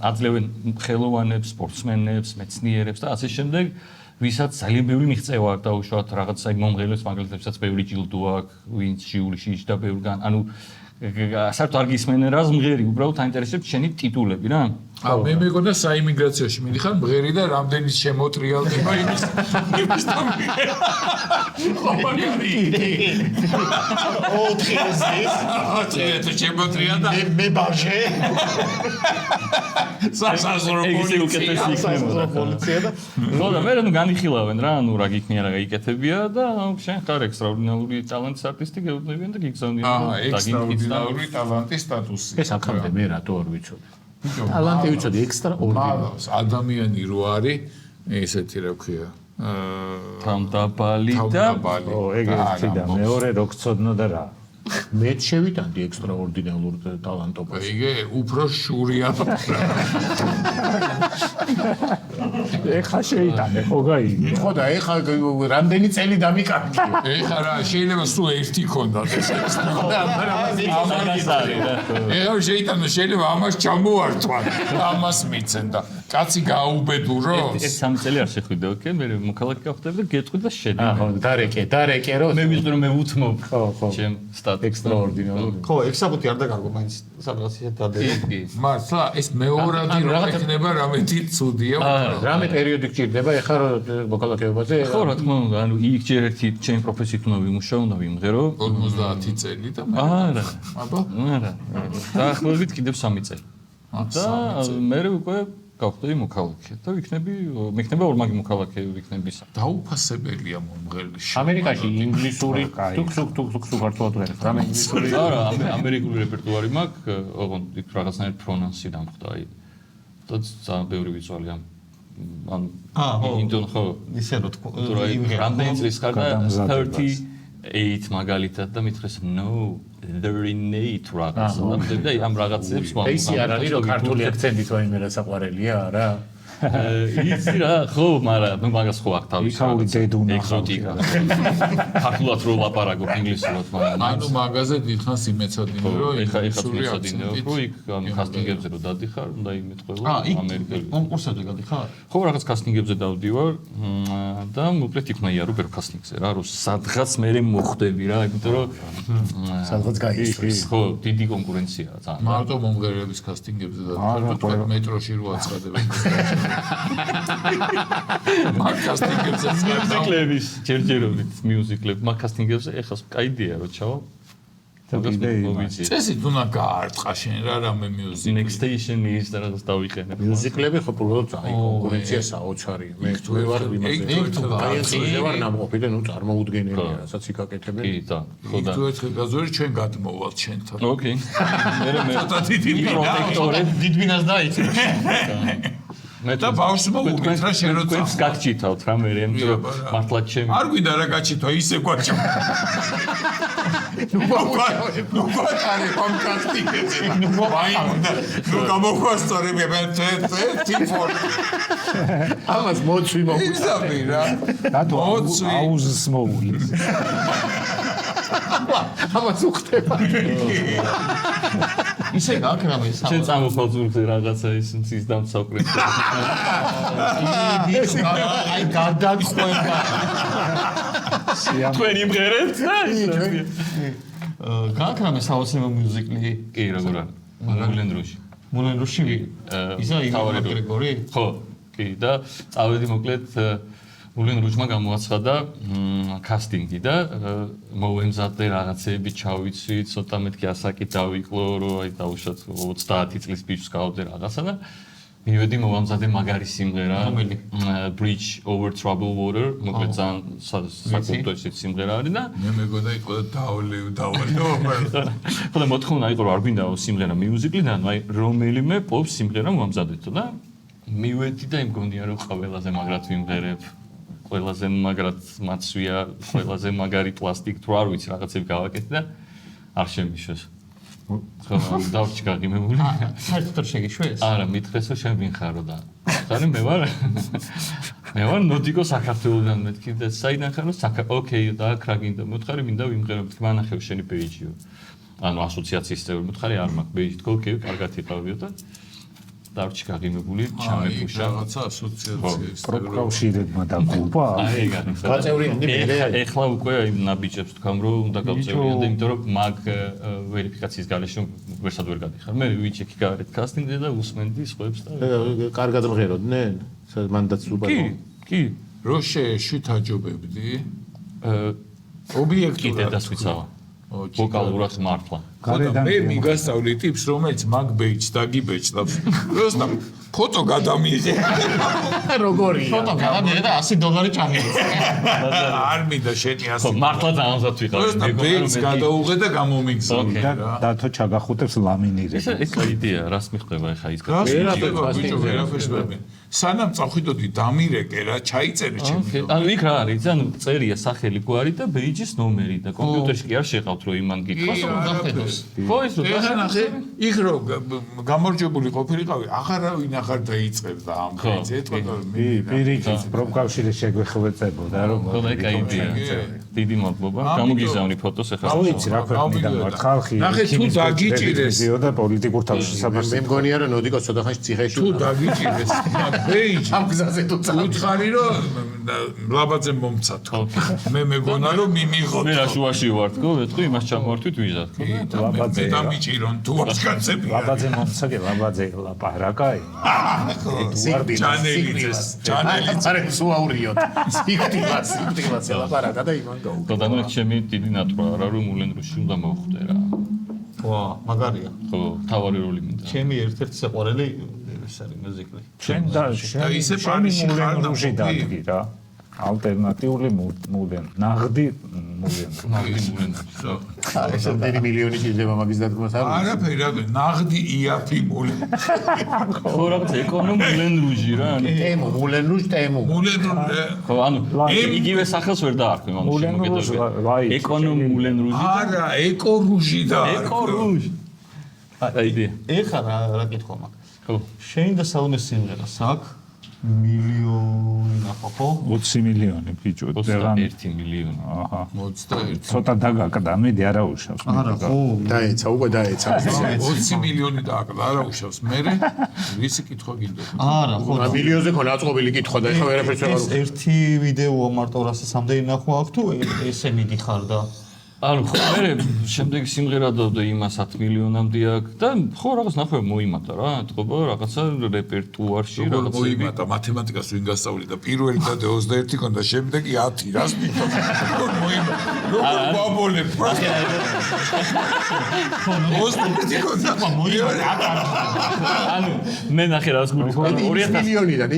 აძლევენ ხელოვანებს, სპორტსმენებს, მეცნიერებს და ასე შემდეგ, ვისაც ძალიან ბევრი მიღწევა აქვს დაუშვათ რაღაცა მომღერლებს, მაგალითებსაც ბევრი ჯილდო აქვს, ვინც ჟიულიში იჯდა ბევრგან, ანუ საერთოდ არ გისმენენ რა მღერი, უბრალოდ აინტერესებს შენი ტიტულები რა. მე მეგონა საიმიგრაციოში მიდიხარ მღერი და რამდენი შემოტრიალდება იმის და ოთხი შემოტრიალ და მე ბაჟე სასაზღვრო პოლიცია და ხო და მე რა განიხილავენ რა, ანუ რა გიქნია რა გაიკეთებია და შენ ხარ ექსტრაორდინარული ტალანტის არტისტი გეუბნებიან და გიგზავნიან ექსტრაორდინარული ტალანტის სტატუსი ეს აქამდე მე რატო არ ვიცოდი ტალანტი ვიცოდი ექსტრაორდინარული ადამიანი რო არის ესეთი რა ქვია თამდაბალი და ეგ ერთი და მეორე რო გწოდნო და რა მე შევიტანდი ექსტრაორდინალურ ტალანტობას იგი უფრო შურია ეხა შეიტანე ხო გაიგე. ხო და ეხა რამდენი წელი დამიკარგე. ეხლა რა შეიძლება სულ ერთი ქონდათ ეს ეხლა შეიძლება ამას ჩამოვართვან ამას მიცენ და კაცი გაუბედურო ეს 3 წელი არ შეხვიდე ოკეი მე მოქალაქე გავხდები და გეტყვი და შედი ხო დარეკე რო მე ვიწყდი რომ მე ვუთმობ ხო ჩემ სტატ ექსტრაორდინარული ხო ექსაბუთი არ დაგარგო მაინც სადღაც ისეთ დადები მართლა ეს მეორადი რა იქნება რამეთი ცუდია რამე პერიოდი გჭირდება ეხლა მოქალაქეობაზე ხო რა თქმა უნდა ანუ იქ ჯერ ერთი ჩემ პროფესიით უნდა ვიმუშაო უნდა ვიმღერო 50 წელი და მე არა აბა არა დაახლოებით კიდევ 3 წელი და მე უკვე გავხდები მოქალაქე და მიქნება ორმაგი მოქალაქე ვიქნები დაუფასებელია მომღერლი ამერიკაში ინგლისური თუქ ქართულად ვერ რამე ინგლისური არა ამერიკული რეპერტუარი მაქვს ოღონდ იქ რაღაცნაირ პრონანსი დამხვდა აი და ძალიან ბევრი ვიწვალი ან ინდონ ხო ისე რო თქვა რამდენი წლის ხარ და 38 მაგალითად და მითხრეს no 38 რაღაცა და ამ რაღაცებს ისე არ არის რომ ქართული აქცენტით ვაიმე რა საყვარელია არა იცი რა ხო მაგრამ ნუ მაგას ხო აქვს თავის იქაური დედუნა ეგზოტიკა ქართულად რო ლაპარაკობ ინგლისურად მაგრამ ანუ მაგაზე დიდხანს იმეცადინე რომ ეხა მიცოდინე რომ იქ ანუ კასტინგებზე რო დადიხარ უნდა იმეთყველო ამერიკელი კონკურსებზე გადიხარ ხო რაღაც კასტინგებზე დავდივარ და მოკლედ იქ მაიარო ბერ კასტინგზე რა რომ სადღაც მე მოხვდები რა იმიტომ რომ სადღაც გაიწვის ხო დიდი კონკურენციაა ძალიან მარტო მომღერლების კასტინგებზე დადიხარ მეტროში რო აცხადებენ მაგ კასტინგებზე მუსიკლების ჯერჯერობით მიუზიკლებ მაგ კასტინგებზე ეხლა კაიდეა რო ჩავა წესით უნდა გაარტყა შენ რა რამე მიუზიკი next station is და რაღაც დავიყენებ მიუზიკლები ხო უბრალოდ აი კონკურენცია საოცარი მე ვარ იმაზე აი ეს ვარ ნამყოფი და ნუ წარმოუდგენელია რასაც იქ აკეთებენ კი და ხო და თუ ერთხელ გაზორი ჩვენ გადმოვალთ შენთან ოკეი მე ცოტა დიდი პროტექტორე დიდბინას დაიწე მე და ბავშვს მოგუგეთ რა შენ რო წავს გაგჭითავთ რა მე იმიტომ რომ მართლა ჩემი არ გვინდა რა გაჭითვა ისე გვაჭო ნუ გვაყარე ამ კასტინგებზე ნუ გამოხვასწორები მე ტიფორ ამას მოწვი იზამი რა რატო აუზს მოულის ამას უხდება ისე გაქრამე შენ წამოხალწურზე რაღაცა ის მის დამსაკრეთ აი გადაყვება თქვენი მღერეთ გაქრამე საოცრებო მიუზიკლი კი როგორ არის მულენდროში მულენდროში ისა იგორი გრიგორი ხო კი და წავედი მოკლედ მულენდროშმა გამოაცხადა კასტინგი და მოვემზადე რაღაცეები ჩავიცვი ცოტა მეთქი ასაკი დავიკლო რომ აი დაუშვათ 30 წლის ბიჭს გავდე რაღაცა და მივედი მოვამზადე მაგარი სიმღერა Bridge Over Troubled Water მოკლედ ძალიან საკულტო ისეთი სიმღერა არის და მე მეგონა იყო დავალე ხო და მოთხოვნა იყო რომ არ გვინდაო სიმღერა მიუზიკლიდან აი რომელიმე პოპ სიმღერა მოვამზადეთო და მივედი და იმგონია რომ ყველაზე მაგრად ვიმღერებ ყველაზე მაგრად მაცვია ყველაზე მაგარი პლასტიკ თუ არ ვიცი რაღაცები გავაკეთე და არ შემიშვეს ხო დავჭი გაგიმებული საერთოდ შეგიშვეს არა მითხრეს რომ შენ ვინ ხარო და ხარი მე ვარ ნოდიკო საქართველოსდან მეთქი და საიდან ხარო ოკეი და აქ რა გინდა მოთხარი მინდა ვიმღერებ თქმა ნახევ შენი პეიჯიო ანუ ასოციაციის წევრი მოთხარი არ მაქვს პეიჯი თქო ოკეი კარგად იყავიო და დავჭი გაგიმებული ჩამეფუშა რაღაცა ასოციაციის პროკავშირებმა დაგუპა აი გაწევრიანდი მე ეხლა უკვე აი ნაბიჯებს თქვამ რომ უნდა გავწევრიანდე იმიტომ რომ მაგ ვერიფიკაციის გარეშე ვერსად ვერ გადიხარ მე ვიჩეკი გარეთ კასტინგზე და უსმენდი სხვებს და კარგად მღეროდნენ მანდაც უბრალოდ კი რო შეშვით აჯობებდი ობიექტურად კიდე დასვიცავა ვოკალურად მართლა მე მიგასწავლი ტიპს რომელიც მაგ ბეიჯს დაგიბეჭდავს просто ფოტო გადამიღე როგორია ფოტო გადამიღე და $100 ჩამიღე არ მინდა შენი ხო 100 მართლა ძალზად ვიყავი просто ბეიჯს გადაუღე და გამომიგზავნე რა დათო ჩაგახუტებს ლამინირებს ეს იდეა რას მიხვდება ახლა ის ბიჭო ვერაფერს ვერ მინდა სანამ წავხვიდოდი დამირეკე რა ჩაიწერე ჩემი ანუ იქ რა არის ანუ წერია სახელი გვარი და ბეიჯის ნომერი და კომპიუტერში კი არ შეყავთ რომ იმან გითხრას რომ დახედოს ხო ის ეხლა ნახე იქ რო გამორჯებული ყოფილიყავი აღარავინ ახარ დაიწყებს და ამ დღეს ეთქვა პირიქით პროფკავშირის შეგვეხვეწებოდა რომ ხოდა კაიდია დიდი მადლობა გამოგიზავნი ფოტოს ახლა აუ იცი რა ქვეყნიდან ვარ ხალხი ნახე თუ დაგიჭირეს და პოლიტიკურ თავშესაფარს მე მგონია რომ ნოდიკო ცოტა ხანში ციხეში თუ დაგიჭირეს ბეიჯი ამ გზაზე თუ უთხარი რომ ლაბაძე მომცათო მე მეგონა რომ მიმიღო მე რა შუაში ვარ თქო ეთქო იმას ჩამოვართვით ვიზა თქო ლაბაძე დამიჭირონ თუ ასკაცები ლაბაძე მომცაგე ლაბაძე ლაპარაკაი ჩანელიძეს არა სუაურიოთ სიკტილას ლაპარაკა და იმან გაუ დადანო ჩემი დიდი ნატვრა რა რომ ულენრუსში უნდა მოვხვდე რა ვა მაგარია ხო თავარი როლი მინდა ჩემი ერთ-ერთი საყვარელი ეს არის მუსიკალი შენ და ისე პარიზში ხარ და მუჟი დადგი რა ალტერნატიული მულენ ნაღდი მულენ ეს დიდი მილიონი შეიძლება მაგის დადგმას არ არაფერი რა ნაღდი იაფი მული ხო რაღაც ეკონომ ულენრუჟი რა ტემო მულენრუჟ ტემო ხო ანუ იგივე სახელს ვერ დაარქვი მამში მოგედები ეკონომ ულენრუჟი არა ეკორუჟი და ეკორუჟი აიდე ეხლა რა კითხვა მაქვს ხო შენ და სალმეს სიმღერას აქვს მილიონი ნახო ხო 20 მილიონი ბიჭო დაღან 21 მილიონი აჰა 21 ცოტა დაგაკდა მედი არა უშავს არა ხო დაეცა უკვე დაეცა 20 მილიონი დააკდა არა უშავს მე ვისი კითხვა გინდოდა არა ხო მილიონზე ხო ნაწყობილი კითხვა და ეხლა ვერაფერს ვერ ეს ერთი ვიდეოა მარტო 100-მდე ნახო აქვს თუ ესე მიდიხარ და ანუ ხო მე შემდეგი სიმღერა დავდა იმას 10 მილიონამდე აქ და ხო რაღაც ნახე მოიმატა რა ეთქობა რაღაცა რეპერტუარში რაღაც მოიმატა მათემატიკას ვინ გასწავლიდა პირველი და 21 ქონდა შემდეგი 10 რას მითხო მოიმატა როგორ ბაბოლე ანუ მე ნახე რაღაც გული 20 მილიონიდან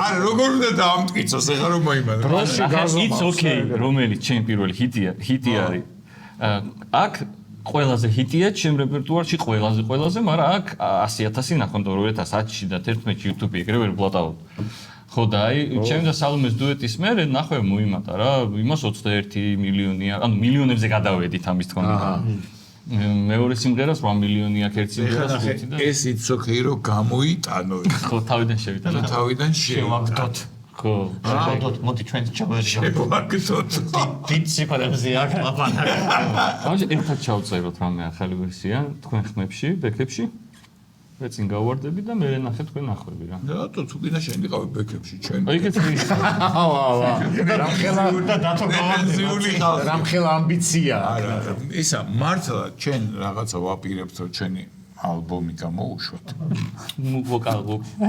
არა როგორ უნდა დაამტკიცოს ეხლა რომ მოიმატა it's okay რომელიც ჩემ პირველი ჰიტი არის აქ ყველაზე ჰიტია ჩემ რეპერტუარში ყველაზე, მაგრამ აქ 100,000 ნახონდა 2010-ში და 11-ში YouTube-ი ეგრევე ვერ ბლატავდა. ხო და აი ჩემ და სალომეს დუეტის მერე ნახე მოიმატა რა, იმას 21 მილიონი, ანუ მილიონებზე გადავედით ამის თქმა. მეორე სიმღერას 8 მილიონი აქ ერთ სიმღერას ხუთი და ეს it's okay რომ გამოიტანო. ხო თავიდან შევიტანო. თავიდან შევაგდოთ. ხო, მოდი ჩვენ ჩავერია. შევაგდოთ. დიდ სიფარებზე აქ ლაპარაკი. ანუ ერთად ჩავწეროთ რამე ახალი ვერსია თქვენ ხმებში, ბექებში. ეცინ გავარდები და მე ნახე თქვენ ნახვები რა. რატო თუ გინდა შენ ვიყავი ბექებში ჩვენ. აი ეგეც ის. რამხელა და დათო გავარდებული ხალხი. რამხელა ამბიცია. არა, ისა მართლა ჩვენ რაღაცა ვაპირებთ რომ ჩვენი ალბომი გამოუშვათ.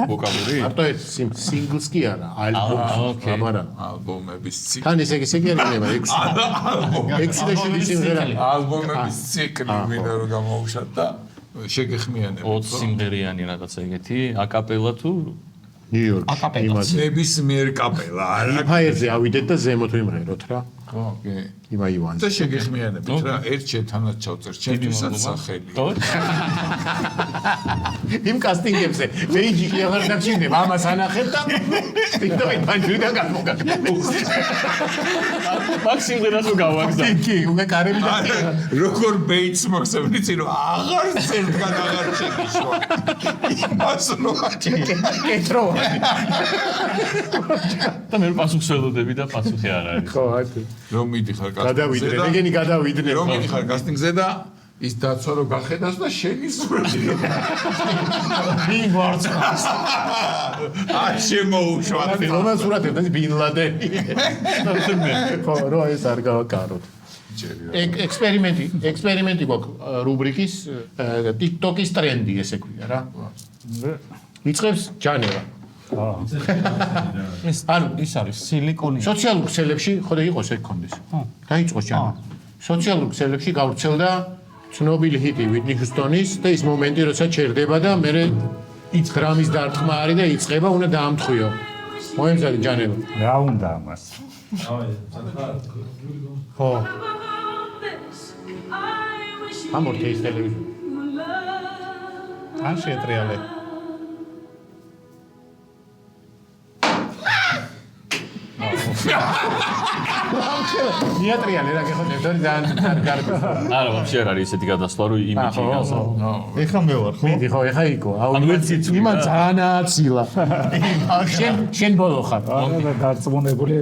ვოკალური? მარტო ეს სინგლს კი არა, ალბომი. ამარა. ალბომების ციკლი. თან ესე იქნება 6. 6 და 7 სიმღერა. ალბომების ციკლი მინდა რომ გამოუშვათ და შეგეხმიანებთ. 20 სიმღერიანი რაღაცა ეგეთი, აკაპელა თუ ნიუ-იორკში. იმას ნებისმიერ კაპელა არა. ფაერზე ავიდეთ და ზემოთ ვიმღეროთ რა. ხო, კი. იმა ივანს. და შეგეხმიანებთ რა, ერთ შეთანაც ჩავწერ, ჩემთვისაც სახელი. იმ კასტინგებზე მეიჯი კი აღარ დაგჭირდება, ამას ანახებ და TikTok-ით ბანჯვიდან გამოგაგდა. მაქსიმერას გავაგზა. კი, უკვე კარები და როგორ ბეიტს მოხსენ, ვიცი რომ აღარ წელგან აღარ შეგიშვა. იმას რო კეთროა. და მე პასუხს ველოდები და პასუხი არ არის. ხო, ათი. რომ მიდიხარ კასტინგზე გადავიდრე, ეგენი გადავიდრე. რომ მიდიხარ კასტინგზე და ის დაცვა რო გახედავს და შენი სურათი. ბინ ვარცხავს. არ შემოუშვათ. რომან სურათი და ბინ ლადენი. ხო, რო ეს არ გავაკაროთ. ექსპერიმენტი გვაქვს რუბრიკის TikTok-ის ტრენდი ესე ქვია რა. იწყებს ჯანერა. ანუ ის არის სილიკონი. სოციალურ ქსელებში ხოდა იყოს ეგ კონდეს. დაიწყოს ჯანერა. სოციალურ ქსელებში გავრცელდა ცნობილი ჰიტი ვიტნი ჰიუსტონის და ის მომენტი როცა ჩერდება და მე გრამის დარტყმა არის და იწყება უნდა დაამთხვიო. მოემზადე ჯანერა. რა უნდა ამას? ხო. ამორთე ის ტელევიზია. ან შეეტრიალე. ნიატრიანი რა გეხოთ თორე ძალიან კარგი. არა, вообще არ არის ესეთი გადასვლა, რომ იმიჯი გასა. ეხა მე ვარ, ხო? მიდი ხო, ეხა იქო. ანუ ვერც იცი. იმან ძალიან აცილა. შენ ბოლო ხარ. და დარწმუნებული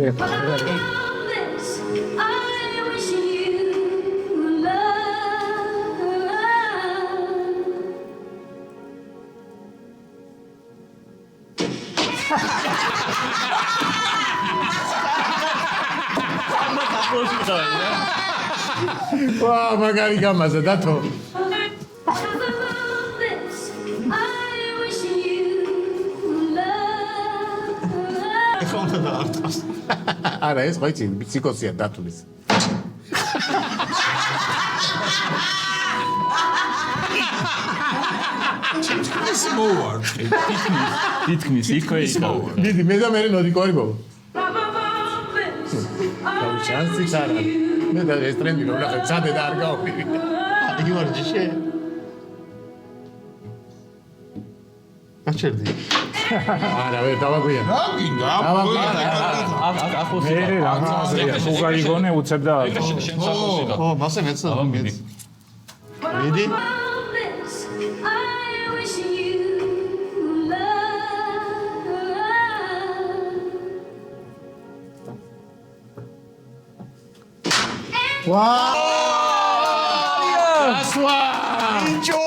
ვა, მაგარი გამაზა დათო. ეხა უნდა დაარტყას. არა, ეს ხო იცი, ფსიქოსია დათulis. ის მოვარ. თითქმის იქვე იქავა. მიდი, მე და მე ნოდიკოარი ბო. შანსი არა. მე და ეს ტრენდი რომ ნახე, წადე და არ გავვიდე. ივარ ჯიშე. გაჩერდი. არა, ვერ დავაგვიან. რა გინდა? ახლოს მე რაღაცა თუ გაიგონე უცებ და შენ საფოსი და. ო, მასე მეცდა. მიდი. მიდი. ვა! ასვა! იჭო!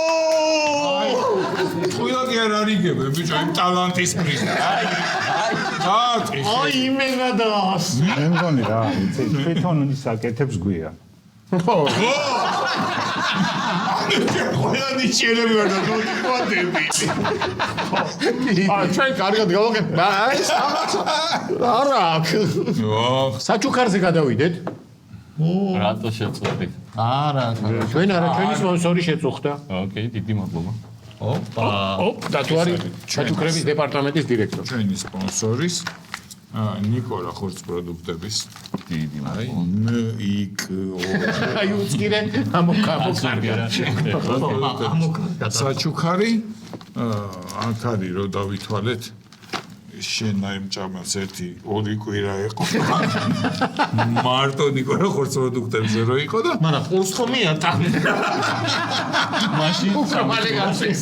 ყველანი არ არიგებენ ბიჭო იმ ტალანტის პრიზს. აი. აი იმენა დას. მე მგონი რა თვითონ ის აკეთებს გვია ხო. ყველანი შეიძლება ვერ დავიკვადები. ჩვენ კარგად გავაკეთეთ. აი არა აქ. საჩუქარზე გადავიდეთ. რატო შეწყვეტი? არა. ჩვენ არა, ჩვენი სპონსორი შეწუხდა. ოკეი, დიდი მადლობა. და თუ არის საჩუქრების დეპარტამენტის დირექტორი. ჩვენი სპონსორის ნიკოლა ხორც პროდუქტების დიდი აი მადლობა. აი უცკირე ამოკარგა. საჩუქარი აქ არის რომ დავითვალეთ შენ აი მჭამას ერთი ორი კვირა იყო მარტო ნიკოლა ხორც პროდუქტებზე რო იყო და მაგრამ პულს ხომ მიატა. მაშინ მალე გასწრაფი.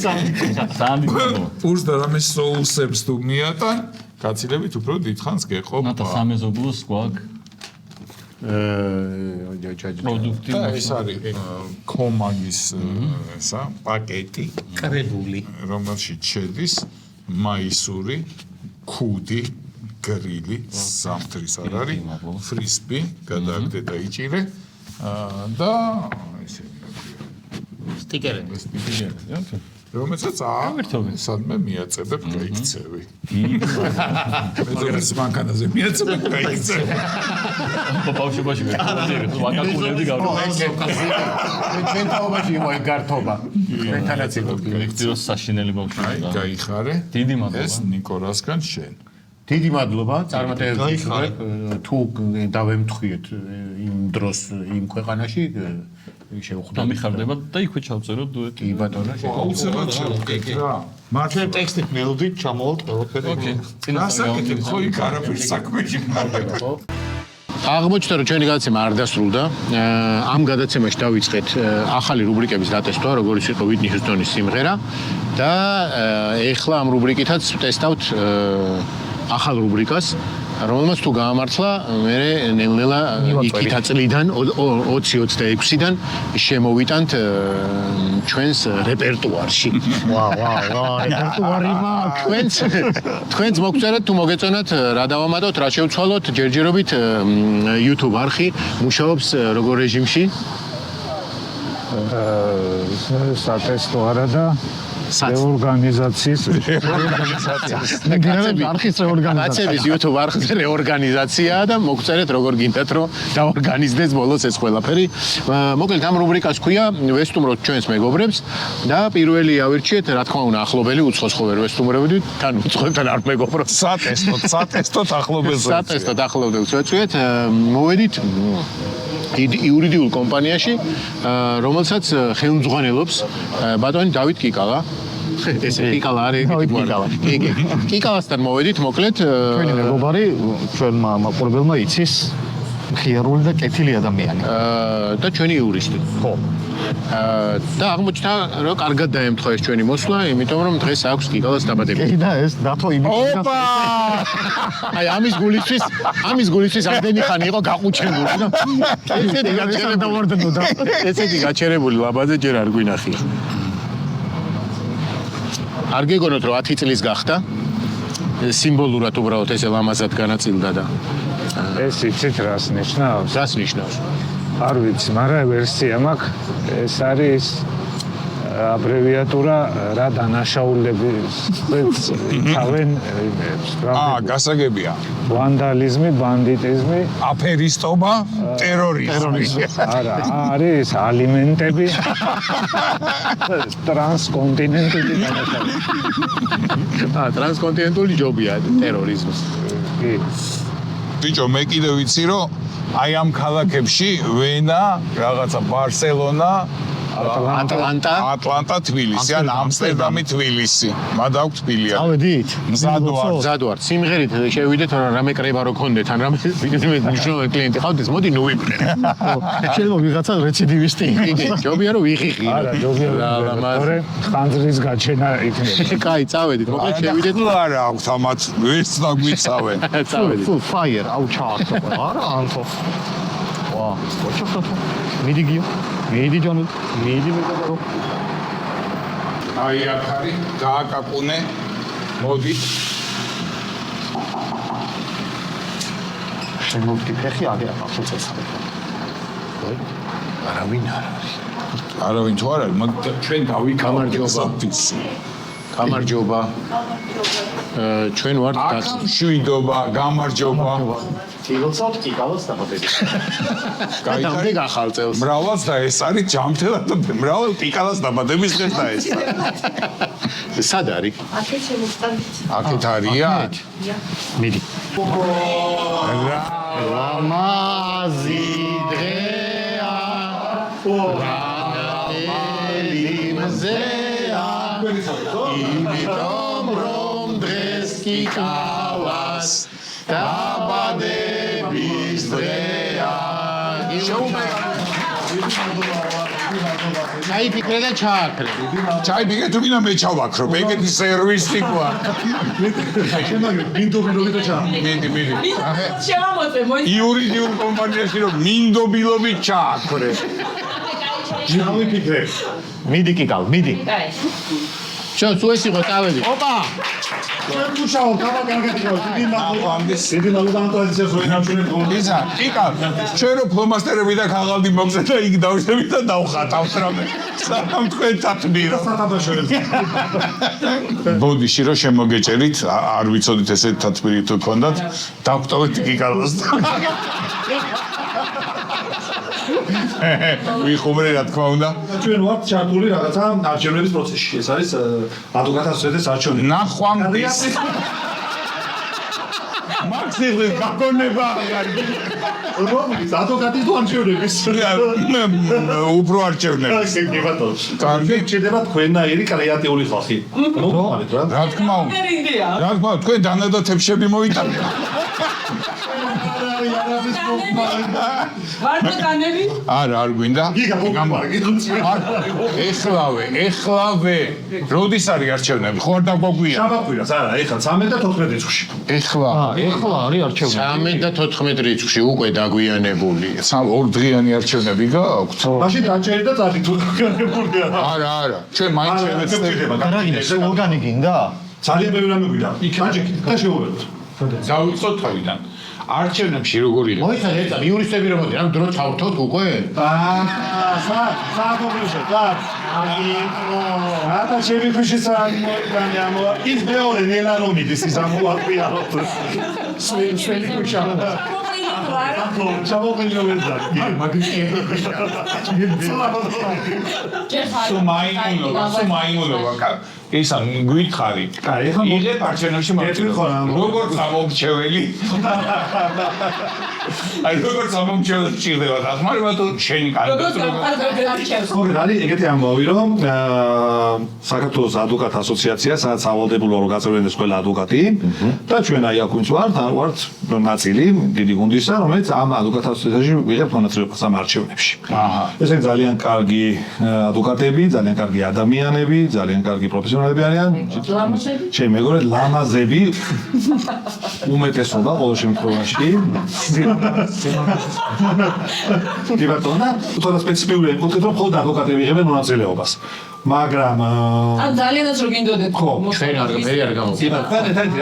სანდი მადლობა. პურს და რამე соусებს თუ მიატან კაცილებით უფრო დიდხანს გეყო ნატა სამეზობლოს გვაქვს პროდუქტი. და ეს არის კომაგის ესა პაკეტი კრებული. რომელშიც შედის მაისური ქუდი გრილი სამთრის არ არის ფრისბი გადააგდე და იჭირე და ესე სტიკერები. რომელსაც სადმე მიაწებებ გაიქცევი. მეძებს მანქანაზე მიაწებებ გაიქცევი. ბავშვობაში ვაკაკულები გავრო. ჩვენ თაობაში იყო ეგ გართობა. ჩვენთანაც იყო. ელექტროს საშინელი ბავშვი. აი გაიხარე. დიდი მადლობა. ეს ნიკოლასგან შენ. დიდი მადლობა წარმატებებს თუ დავემთხვიეთ იმ დროს იმ ქვეყანაში შევხვდა დამიხარდება და იქვე ჩავწეროთ დუეტი. კი ბატონო აუცილებლად შევხვდეთ რა. ჩვენ ტექსტით მელოდით ჩამოვალთ ყველაფერი. ოკეი. რასაკეთებ ხო იქ არაფერს საქმეში მოვიდა ხო? აღმოჩნდა რომ ჩვენი გადაცემა არ დასრულდა. ამ გადაცემაში დავიწყეთ ახალი რუბრიკების დატესტვა, როგორც იყო ვიტნი ჰიუსტონის სიმღერა და ეხლა ამ რუბრიკითაც ტესტავთ ახალ რუბრიკას, რომელმაც თუ გაამართლა, მე ნელ-ნელა იქითა წლიდან 20-26-დან შემოვიტანთ ჩვენს რეპერტუარში. ვა, რეპერტუარი მაქვს. თქვენც მოგწერეთ თუ მოგეწონათ რა დავამატოთ, რა შევცვალოთ, ჯერჯერობით YouTube არხი მუშაობს როგორ რეჟიმში? სატესტო არა და რეორგანიზაციის არხის რეორგანიზაცია. კაცების YouTube არხზე რეორგანიზაციაა და მოგწერეთ როგორ გინდათ რომ დაორგანიზდეს ბოლოს ეს ყველაფერი. მოკლედ ამ რუბრიკას ქვია ვესტუმროთ ჩვენს მეგობრებს და პირველი ავირჩიეთ რა თქმა უნდა ახლობელი უცხოს ხო ვერ ვესტუმრებდით თან უცხოებთან არ მეგობრობთ. სატესტოდ ახლობელს სატესტოდ ახლობელს ვეწვიეთ. მოვედით იურიდიულ კომპანიაში, რომელსაც ხელმძღვანელობს ბატონი დავით კიკალა. ეს კიკალა არის კიკალასთან მოვედით, მოკლედ ჩვენი მეგობარი ჩვენმა მაყურებელმა იცის მხიარული და კეთილი ადამიანი. და ჩვენი იურისტი. ხო. და აღმოჩნდა რომ კარგად დაემთხვა ეს ჩვენი მოსვლა, იმიტომ რომ დღეს აქვს გიგალას დაბადები. კი და ეს დათო იმით. ოპა! აი ამის გულისთვის ამდენი ხანი იყო გაყუჩებული და ესეთი გაჩერებულდა. ესეთი გაჩერებული ლაბაძე ჯერ არ გვინახია. არ გეგონოთ რომ 10 წლის გახდა. სიმბოლურად უბრალოდ ესე ლამაზად განაწილდა და ეს იცით რას ნიშნავს? რას ნიშნავს? არ ვიცი, მაგრამ ვერსია მაქვს. ეს არის აბრევიატურა რა დანაშაულების თავენ გასაგებია. ვანდალიზმი, ბანდიტიზმი, აფერისტობა, ტერორიზმი. არა, არის ალიმენტები, ტრანსკონტინენტური დანაშაულება. ტრანსკონტინენტული ჯობია ტერორიზმის. კი. ბიჭო, მე კიდე ვიცი რომ აი ამ ქალაქებში ვენა, რაღაცა ბარსელონა, ატლანტა, თბილისი, ან ამსტერდამი, თბილისი. მადა აქვს ბილია. ავედით. მზად ვარ. სიმღერით შევიდეთ, რომ რამე კრება რო გქონდეთ, ან რამე მნიშვნელოვანი კლიენტი ხავდეს, მოდი ნუ ვიპრე. შეიძლება ვიღაცა რეციდივისტი იგი ჯობია რომ ვიღიღი. არა, ჯობია რომ ხანძრის გაჩენა იქნება. კაი, წავედით, მოკლედ შევიდეთ. არა აქვს ამათ, ვერც დაგვიცავენ. წავედით. full fire აუ ჩაარტო. არა, ანთო. ვა, ოჩოხო. მიდი გიო. მიდი ჯონო. მიდი მეგობრო. აი აქ არის, გააკაკუნე. მოდით. შემოვდი ფეხი აგერ ახალწესა. არავინ არ არის. არავინ თუ არ არის, მაგრამ ჩვენ გამარჯობა. გამარჯობა. ჩვენ ვართ შვიდობა, გამარჯობა. თილოცავთ კიკალოს დაბადები. კაი გახალ წელს. მრავლად და ეს არის ჯამთელად და მრავალ კიკალას დაბადების დღეს და ეს. სად არის? აქეთ შემოვსტანდით. აქეთ არია? მიდი. ლამაზი დღეა. იმიტომ რომ დღეს კიკალას დაბადების დღეა. ჩაიფიქრე და ჩააქრე. ჩაიფიქრე თუ გინდა მე ჩავაქრო, ეგეთი სერვისი გვაქვს. მინდობილობით ჩა. მიდი. შემოწე მოიწ. იურიდიულ კომპანიაში რომ მინდობილობით ჩააქრე. ჩავიფიქრე. მიდი კიკალ, მიდი. კაი. შენ თუ ეს იყო წავედი. ოპა! ჩვენ მუშაობ, კარგად იყავ. დიდი მადლობა. ამის დიდი მადლობა ანტონიძეს რომ ინაჩვენებო. ისა, კიკალ, ჩვენ რო ფლომასტერები და ქაღალდი მოგზეთ და იქ დავშევით და დავხატავთ რამე. სანამ თქვენ თათბირო. ბოდიში რო შემოგეჭერით, არ ვიცოდით ესე თათბირი თუ გქონდათ, დავტოვეთ კიკალოს. ვიხუმრე რა თქმა უნდა. ჩვენ ვართ ჩართული რაღაცა არჩევნების პროცესში. ეს არის ადვოკატთა ასოციაციის არჩევნები. ნახვამდის. მაქსიმუმ გაგონება რომლის ადვოკატის თუ არჩევნების? უფრო არჩევნების. კი ბატონო. კარგი. გჭირდება თქვენნაირი კრეატიული ხალხი. მოგყვანეთ რა. რა თქმა უნდა. რა თქმა უნდა, თქვენ დანადათებშები მოიტანეთ. ვარდო განები? არა, არ გვინდა. ეხლავე. როდის არის არჩევნები? ხო არ დაგვაგვია? შაბათქვირას არა, ეხლა 13 და 14 რიცხვში. ეხლა ეხლა არის არჩევნები. 13 და 14 რიცხვში უკვე დაგვიანებული. ორ დღიანი არჩევნები გააქვთ? მაშინ დაჭერი და წადი თუ განებურგა. არა. ჩვენ მაინც შევეცდებით. რა გინდა? ორგანი გინდა? ძალიან ბევრი რამე გვიდა. იქაჭიქით და შევულებთ. დავიწყოთ თავიდან. არჩევნებში როგორ იყო? მოიცა ეცა იურისტები რომ მოდი, რამ დრო ჩავრთოთ უკვე? სააგობლიშო, ატა შევიფიში სააგმოიგანი ამოვა. ის მეორე ნელარომიდის ის ამოვაყიარო. სველი ქუშა. ჩამოყენო ვერდა. სუმაიმუნობა. ისა გითხარი. იღებ არჩევნებში მონაწილეობა. როგორც ამომრჩეველი. აი როგორც ამომრჩეველი ჭირდება დახმარება თუ შენი კანდიდატურა. არის ეგეთი ამბავი, რომ საქართველოს ადვოკატ ასოციაცია, სადაც ავალდებულო რომ გაწევრიანდეს ყველა ადვოკატი და ჩვენ აი აქ ვინც ვართ ნაწილი დიდი გუნდისა, რომელიც ამ ადვოკატ ასოციაციაში ვიღებთ მონაწილეობას ამ არჩევნებში. ეს არის ძალიან კარგი ადვოკატები, ძალიან კარგი ადამიანები, ძალიან კარგი პროფესიონალები არიან. ჩემი მეგობრები, ლამაზები უმეტესობა ყოველ შემთხვევაში. კი ბატონო, თორე სპეციფიკური ეკუთვნით რომ მხოლოდ ადვოკატები იღებენ მონაწილეობას. მაგრამ ან ძალიანაც რო გინდოდეთ ჩვენ არ გამოვიდა. კი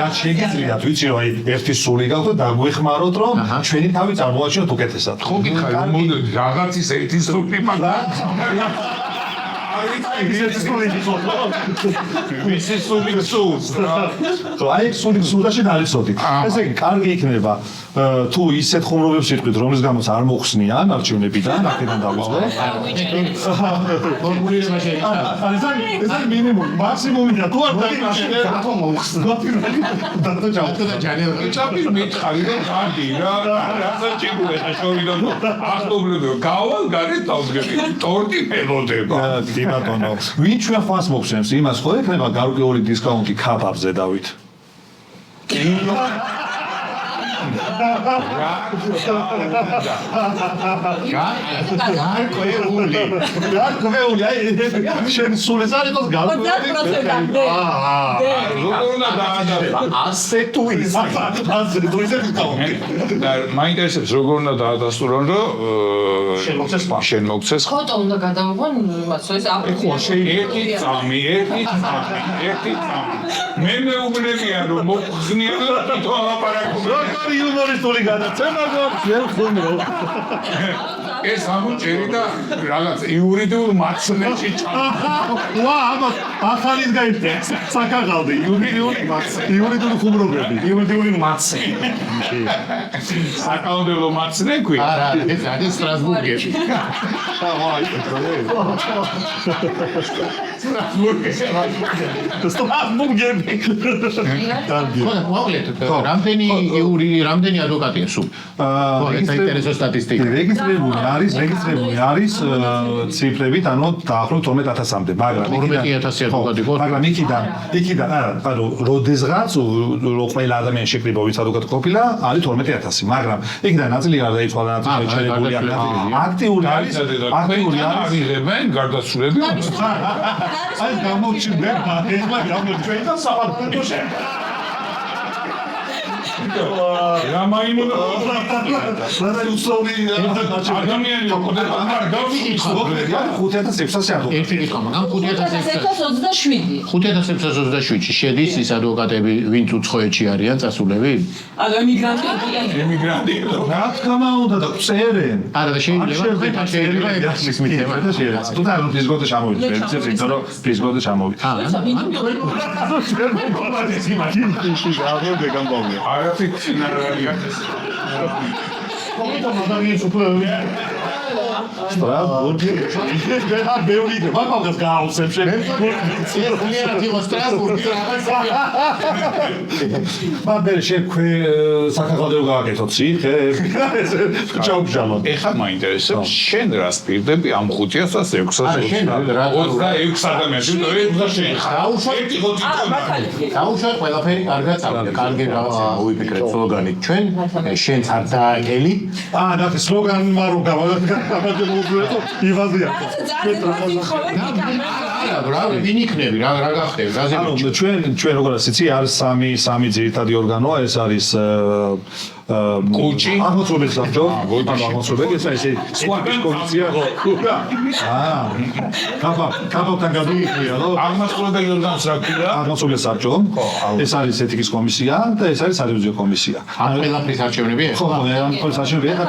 რა შეგიძლიათ ვიცი რომ აი ერთი სული გაქვთ და დაგვეხმაროთ რომ ჩვენი თავი წარმოაჩინოთ უკეთესად. ხო გითხარი რომ მოდი რაღაცის ერთი სული მაგარ ვიცი სული გსულს რა. ხო აი სული გსულაში დაიცოდით. ესე იგი კარგი იქნება თუ ისეთ ხუმრობებს იტყვით რომლის გამოც არ მოხსნიან არჩევნებიდან აქედან დავიწყო. ფორმულირება შეიძლება. ეს არის მინიმუმი, მაქსიმუმია თუ არ დაიმაშინე რატომ მოხსნა. და ჯანეო ჩაპი მითხარი რომ გადი რა რაღაცა ჭიროა შორიდან ახტობლებო გავალ გარეთ დავსგები ტორტი მელოდება. კი ბატონო, ვინ ჩვენ ხმას მოგცემს იმას ხო ექნება გარკვეული დისკაუნტი ქაფაბზე დავით. გარკვეული აი შენ სულ ეს არის თოს გარკვეული 100 თუ ის დისკაუნტი. და მაინტერესებს როგორ უნდა დაადასტურონ რომ შენ მოგცეს ფოტო უნდა გადავიღონ იმას ეს ერთი წამი მე მეუბნებიან რომ მოხსნიან და თვითონ ლაპარაკობენ როგორი იუმორისტული გადაცემა გვაქვს ვერ ხუმრო. ეს ამოჭერი და რაღაც იურიდიულ მაცნეში ვა, ამას ახალის გაიწე. საკაღალდი იურიდიული ხუმრობები, იურიდიული მაცე. საკანონმდებლო მაცნე ქვი არა, ეს არის სტრასბურგში. სტრასბურგები. ხო, მოკლედ, რამდენი ადვოკატია სულ? ხო, ეს საინტერესო სტატისტიკა. რეგისტრირებული არის ციფრებით, ანუ დაახლოებით 12000-მდე, მაგრამ 12000 ადვოკატი ხო? მაგრამ იქიდან არა, ანუ როდესღაც რო ყველა ადამიანი შეკრიბა ვინც ადვოკატი ყოფილა, არის 12000, მაგრამ იქიდან ნაწილი არ დაიცვალა, ნაწილი შეჩერებული აქ. აქტიური არის აღიღებენ გარდაცვლები აი გამოჩნდება ეხლა გამოჩნდა საფრთხეში. რამაინო uslovni ადამიანი მოკვდება არ გავიქცე 5600 ათო. ერთი კითხვა, მაგრამ 5627. 5627-ში შედის ის ადვოკატები, ვინც უცხოეთში არიან წასულები? ანუ ემიგრანტები. რა თქმა უნდა და წერენ. არა და შეიძლება შეიძლება ეხლის მითემა. თუ და რომ ფიზიკოდი ჩამოვიდეს, ვერცებს იმიტომ რომ ფიზიკოდი ჩამოვიდეს. არაფერი სცენარია. ადამიანს უფრო სტრასბურგი და ბევრი მაგას გააუსებ შენ. ხლიანად იყო სტრასბურგი რაღაცა. მაგრამ შენ საქაღალდეო გააკეთოთ ციხე. ჩაუბჟალოთ. ეხლა მაინტერესებს შენ რას პირდები ამ 5600 26 ადამიანს და შენ დაუშვათ ყველაფერი კარგად წავიდა. კარგი უიფიქრეთ სლოგანით ჩვენ შენც არ დააგელი. და სლოგანი მარო გამოვიდეთ ივაზია. რა ვინ იქნები რა გახდები რა ზე ჩვენ როგორც იცი არის სამი ძირითადი ორგანოა ეს არის კუჭი აღმოსავლეთ საბჭო აღმოსავლეთ ესე სვაპის კომისია კაბოთან გადაიხია რომ აღმოსავლეთ ორგანოს რა ქვია აღმოსავლეთ საბჭო ეს არის ეთიკის კომისია და ეს არის სარევიზიო კომისია ამ ყველაფრის არჩევნებია ხო ამ ყველაფრის არჩევნებია და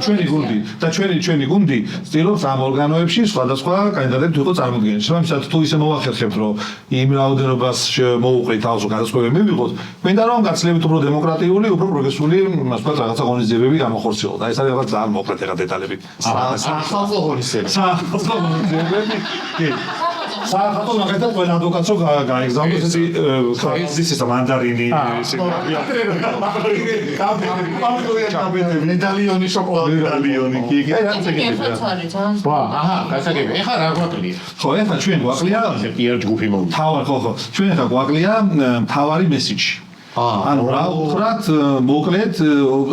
ჩვენი გუნდი და ჩვენი გუნდი ცდილობს ამ ორგანოებში სხვადასხვა კანდიდატები თუ იყო წარმოდგენილი შემამსად თუ ისე მოვახერხებთ რომ იმ რაოდენობას მოუყრით თავს გადასწრებები მივიღოთ მინდა რომ გაცილებით უფრო დემოკრატიული უფრო პროგრესული მასპა რაღაცა ღონისძიებები გამახორციელოთ და ეს არის რაღაც ძალიან მოკლედ ეხა დეტალები სახალხო ღონისძიებები სახალხო ღონისძიებები კი საერთოდ მაგალითად ყველა ადვოკატო გაეგზავნოს ეს ის მანდარინი მედალიონი შოკოლადი მედალიონი კი აჰა, გასაგები. ეხლა რა გვაკლია? ხო, ეხლა ჩვენ გვაკლია ერთ ჯგუფი მოვიდა. თავარ ხო, ჩვენ ეხლა გვაკლია თავარი მესიჯი. ანუ რა უხრათ მოკლედ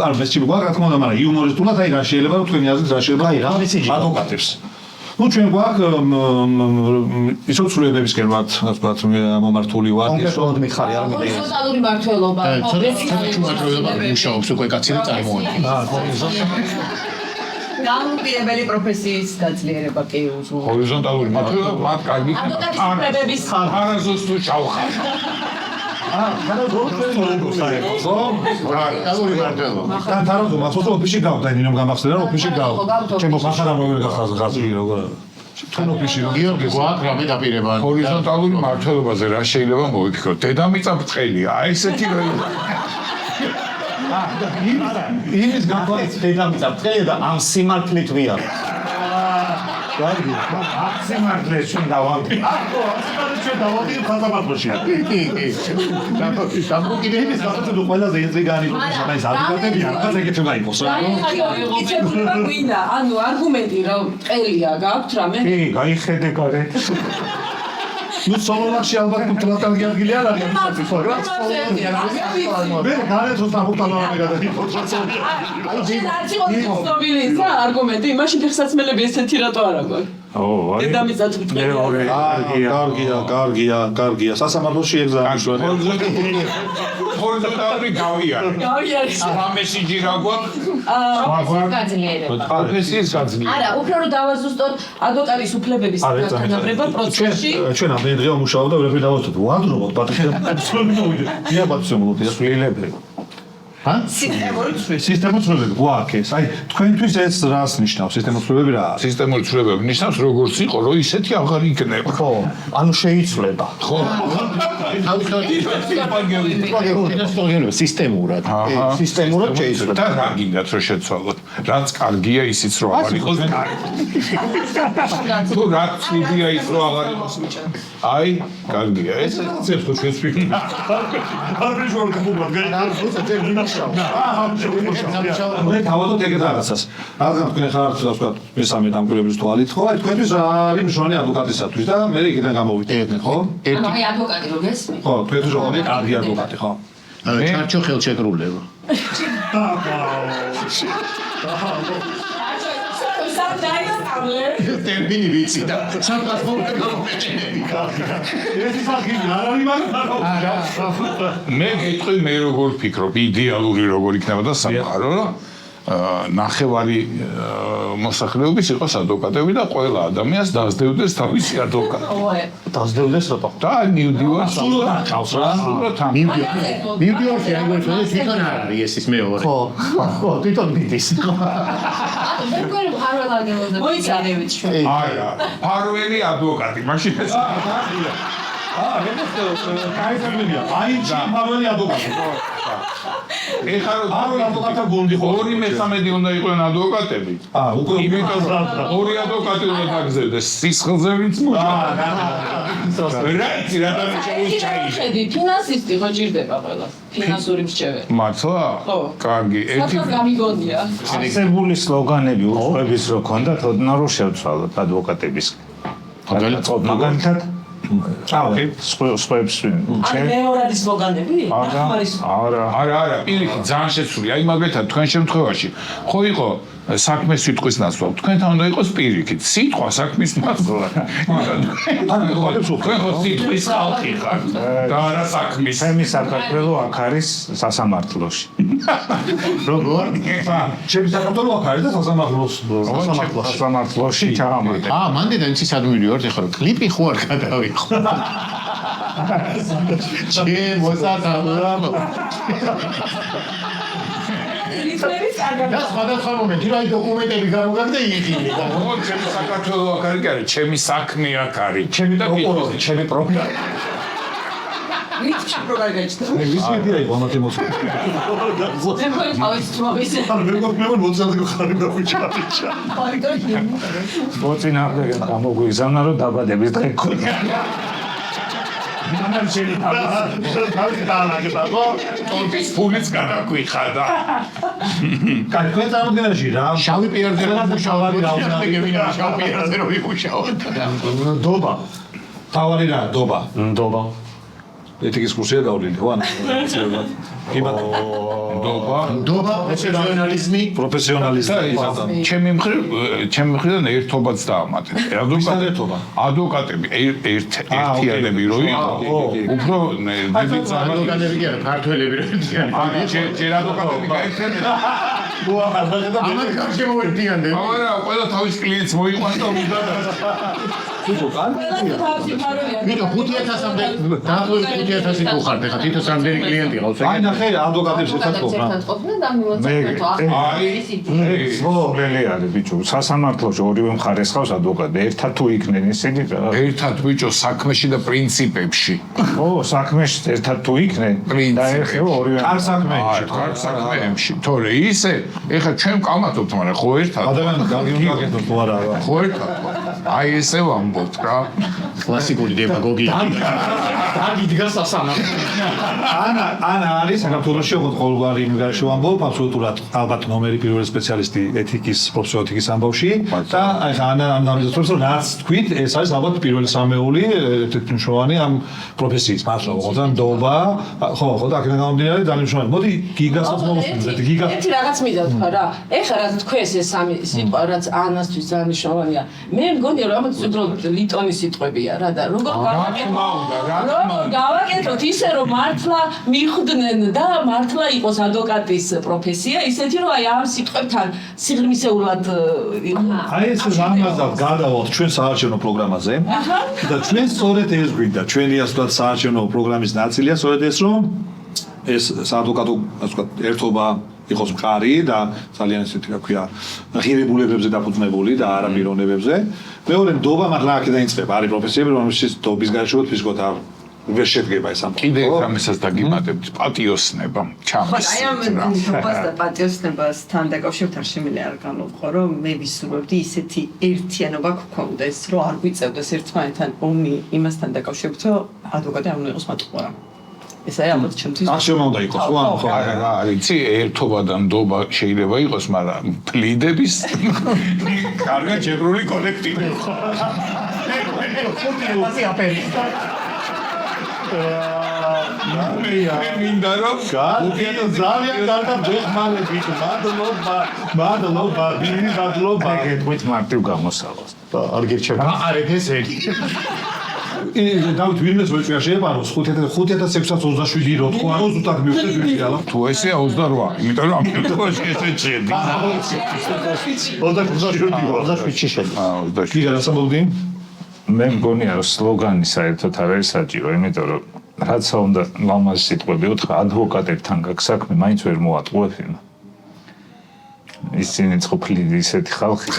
არ მესიჯი გვაქვს რა თქმა უნდა, მაგრამ იუმორისტულად აი რა შეიძლება რომ თქვენი აზრით რა შეიძლება აი რა მესიჯი ადვოკატებს. ну ჩვენ გვაქვს ისო ცვლილებებისკენ ვართ, ასე ვთქვათ, მომართული ვართ, ისო მიხარი არ მიდია. ჰორიზონტალური მართლობა. ცოტა მართლობა მუშაობს უკვე კაცი და წარმოადგენს. გამომპირებელი პროფესიის გაძლიერება კი უზრუნველყოფა. ჰორიზონტალური მართლობა მათ კარგი ადვოკატის უფლებების არასდროს თუ ჩავხარ. კალური მართლობა. და თარაზო მასოთო ოფისში გავდა ნინომ გამახსენდა რომ ოფისში გავ. ჩემო მახარა მოვიდა ხაზ გაზრი როგორ. თქვენ ოფისში რომ გიორგი გვაქვს რამე დაპირება. ჰორიზონტალური მართლობაზე რა შეიძლება მოვიფიქროთ? დედამიწა ბრწყელია, აი ესეთი რა. იმის განხილვის დედამიწა ბრწყელია და ამ სიმართლით ვიარ. კარგი, სიმართლე ჩვენ დავამბი. ხო, ჩვენ დავადიო ხაზამართლოში. კი. დამოკიდების გასაცდო ყველაზე ეზრიგანი პროფესიონალი ეს ადვოკატებია, რაღაც ეგეთი უნდა იყოს რა. იცებრება გვინდა, ანუ არგუმენტი რა ყელია გაქვთ რამე? კი, გაიხედე გარეთ. ну სოლონაში ალბათ თლატალგი ადგილი არ არის ისეთი ხო რა მე გარეთ უთა ხუთალავე გადაიფოთრა აი ცნობილი ისა არგუმენტი იმაში ფეხსაცმელები ესეთი რატო არა გვაქვს დედამიწა კარგია სასამართლოში ეგზამენი ჰორიზონტალური გავიარე ამესიჯი რა გაძლიერება პროფესიის გაძლიერება არა უფრო რომ დავაზუსტოთ ადვოკატის უფლებების განავრება პროცესში ჩვენ ამდენი დღეა მუშაობდა ვერაფერი დავასწრებთ ვადრობთ პატრიოტი მიაბაცემულოთ ეს სულელები სისტემური ცვლილებები გვაქვს აი თქვენთვის ეს რას ნიშნავს სისტემური ცვლილებები რა არის სისტემური ცვლილებები ნიშნავს როგორც იყო რომ ისეთი აღარ იქნება ხო ანუ შეიცვლება ხო სისტემურად სისტემურად შეიცვლება და რა გინდათ რომ შეცვალოთ რაც კარგია ისიც რომ აღარ იყოს თუ რაც ცუდია ის რომ აღარ იყოს აი კარგია ეს ცებს ხო ჩვენს ფიქრს არ ვიჟღორ გმობად გაიგე მე თავადოდ ეგეთ რაღაცას. რადგან თქვენ ხართ ასე ვთქვათ, მესამე დამკვირვებლის თვალით, ხო? აი თქვენთვის არის მშვენი ადვოკატისათვის და მე იქიდან გამოვიდეთ, ხო? ანუ აი ადვოკატი რო გესმი? ხო, თქვენთვის როგორი კარგი ადვოკატი, ხო? ჩარჩო ხელშეკრულება. ტერმინი ვიცი და სამკაცმოურე გამომეჭენები ეს ის არ არის მაგრამ მე გეტყვი მე როგორ ფიქრობ იდეალური როგორ იქნება და სამყარო ნახევარი მოსახლეობის იყოს ადვოკატები და ყველა ადამიანს დაასდევდეს თავისი ადვოკატი. დაასდევდეს რატო? და მივდივარ სულ ახავს რა. მივდივარ შეგვეცოდეს თვითონ არ არის ეს ის მეორე. ხო, თვითონ მიდის. როგორ ფარველაგელოზე მოიცანებით ჩვენ. არა, ფარველი ადვოკატი, მაშინ ეს კაი აინჩი მავალი ადვოკატი. ეხლა რომ ადვოკატა გუნდი ხო 2/3 უნდა იყვნენ ადვოკატები. უკვე იმიტომ რომ ორი ადვოკატი უნდა დაგზევდეს სისხლზე ვინც მოჭრა. რა ხედი, ფინანსისტი ხო ჭირდება ყველას. ფინანსური მრჩეველი. მართლა? კარგი, ერთი საერთოდ გამიგონია. არსებული სლოგანები უყურების რო ქონდათ, ოდნავ რომ შევცვალოთ ადვოკატების. მაგალითად სხვებს აი მეორადი სლოგანები? არა, პირიქით ძალიან შეცვლია. აი მაგალითად თქვენ შემთხვევაში ხო იყო საქმეს სიტყვის ნაცვლა. თქვენთან უნდა იყოს პირიქით. სიტყვა საქმის ნაცვლა. თქვენ ხო სიტყვის ხალხი ხართ და არა საქმის. ჩემი საქართველო აქ არის სასამართლოში. როგორ? ჩემი საქართველო აქ არის და სასამართლოში ჩაღამატე. მანდიდან იცი სად მივიდივართ ეხლა რომ კლიპი ხო არ გადავიღო. მოსათამო. და სხვადასხვა მომენტი რა დოკუმენტები გამოგაგდა იღილი და ო ჩემი საქართველო აქ არის, ჩემი საქმე აქ არის. ჩემი და ჩემი პროგრამა. ვიცი რომ გაიჩნდა. ვიცი იდეა იყო ამათი მოწვევა. მე მგონი თავის თმობის. მე მოწადე ხარი და ვიჩარიჩა. მოწინააღმდეგე გამოგვიგზავნა რომ დაბადების დღე გქონდა. მამამ შენი თავი დაალაგება ხო? ტოლკის ფულიც გადაგვიხადა. კაი, თქვენ წარმოდგენაში რა? შავი პირზე რომ მუშაობ, რა შავი პირზე რომ ვიმუშაოთ. დობა. თავარი რა, დობა. ნდობა. ეთიკის კურსია გავლილი ხო? დობა, პროფესიონალიზმი, პროფესიონალიზმი. ჩემი მხრიდან ერთობაც დაამატეთ. ადვოკატები ერთიანები რო იყო, უფრო დიდი ადვოკატები კი არა, ქართველები რო ერთიანი. ჯერ ადვოკატები გაერთიანეთ. ამან გამშემოვიდიანდნენ. მაგრამ ყველა თავის კლიენტს მოიყვანს და უნდა ვიდო 5000-მდე დაახლოებით 5000 გუხართ ახლა თვითონ რამდენი კლიენტი ყავს აი ნახე ადვოკატებს ერთად ყოფნა. პრობლემი არის ბიჭო, სასამართლოში ორივე მხარეს ხავს ადვოკატი, ერთად თუ იქნენ ისინი რა. ერთად ბიჭო საქმეში და პრინციპებში. ო, საქმეში ერთად თუ იქნენ და ეხება ორივე არ საქმეში. კარგ საქმეებში. თორე ისე, ეხლა ჩვენ კამათობთ, მაგრამ ხო ერთად. ადამიანს გაგიგებთ თუ არა. ხო ერთად. აი ესე ვამბობთ რა. კლასიკური დემაგოგია. დაგიდგა სასამართლო. ანა არის საქართველოში ოღონდ ყოველგვარი იმიგარში ვამბობ, აბსოლუტურად ალბათ ნომერი პირველი სპეციალისტი ეთიკის, პროფესიონალ ეთიკის ამბავში და აი ანა ამბობს რომ რაც თქვით, ეს არის ალბათ პირველი სამეული ერთ-ერთი მნიშვნელოვანი ამ პროფესიის მართლა ოღონდ ნდობა, ხო, და აქედან გამომდინარე ძალიან მნიშვნელოვანი. მოდი გიგასაც მოვუსმინოთ, გიგას. ერთი რაღაც მინდა თქვა რა. ეხლა რაც თქვენს ეს სამი სიტყვა რაც ანასთვის ძალიან მნიშვნელოვანია. მე მგონია რომ ამათ უბრალოდ ლიტონის სიტყვებია რა და როგორ გავაკეთოთ ისე რომ მართლა მიხვდნენ და მართლა იყოს ადვოკატის პროფესია ისეთი რომ აი ამ სიტყვებთან სიღრმისეულად აი ეს რამაზად გადავალთ ჩვენ საარჩევნო პროგრამაზე და ჩვენ სწორედ ეს გვინდა ჩვენი ასულად საარჩევნო პროგრამის ნაწილია სწორედ ეს რომ ეს საადვოკატო ასე ვთქვათ ერთობა იყოს მყარი და ძალიან ისეთი რა ქვია ღირებულებებზე დაფუძნებული და არა მირონებებზე. მეორე ნდობა მართლა აქედან იწყება, არის პროფესიები, რომელშიც ნდობის გარშემო ფიზიკოთ არ ვერ შედგება ეს ამ. კიდე რამესაც დაგიმატებთ, პატიოსნება, ჩამის. აი ამ ნდობას და პატიოსნებასთან დაკავშირებით არ შემიძლია არ განვყო, რომ მე ვისურვებდი ისეთი ერთიანობა გქონდეს, რომ არ გვიწევდეს ერთმანეთთან ომი იმასთან დაკავშირებით, რომ ადვოკატი არ უნდა იყოს მათყურა. ეს აი ალბათ ჩემთვის აღშემა უნდა იყოს, ხო? რა, იცი, ერთობა და ნდობა შეიძლება იყოს, მაგრამ პლიდების კარგად შეგრული კოლექტივი ხო? მე მინდა რომ ძალიან კარგად ბეხმალები, მადლობა, მადლობა. გეტყვით მარტივ გამოსავალს. არ გირჩევთ. არეთ ესენი. დავით ვინმეს ვეჭვია შეეპაროს 5627 რო თქვა რომ ზუსტად მივხვდეთ ვირი ალა თუ ესეა 28, იმიტომ რომ ამ შემთხვევაში ესე შედი. 27-ში შედი. კი განსამბობდი? მე მგონია რომ სლოგანი საერთოდ არ არის საჭირო, იმიტომ რომ რაცა უნდა ლამაზი სიტყვები უთხრა ადვოკატებთან გაქვს საქმე, მაინც ვერ მოატყუებ იმ. ისინი ცხოფლი ისეთი ხალხი.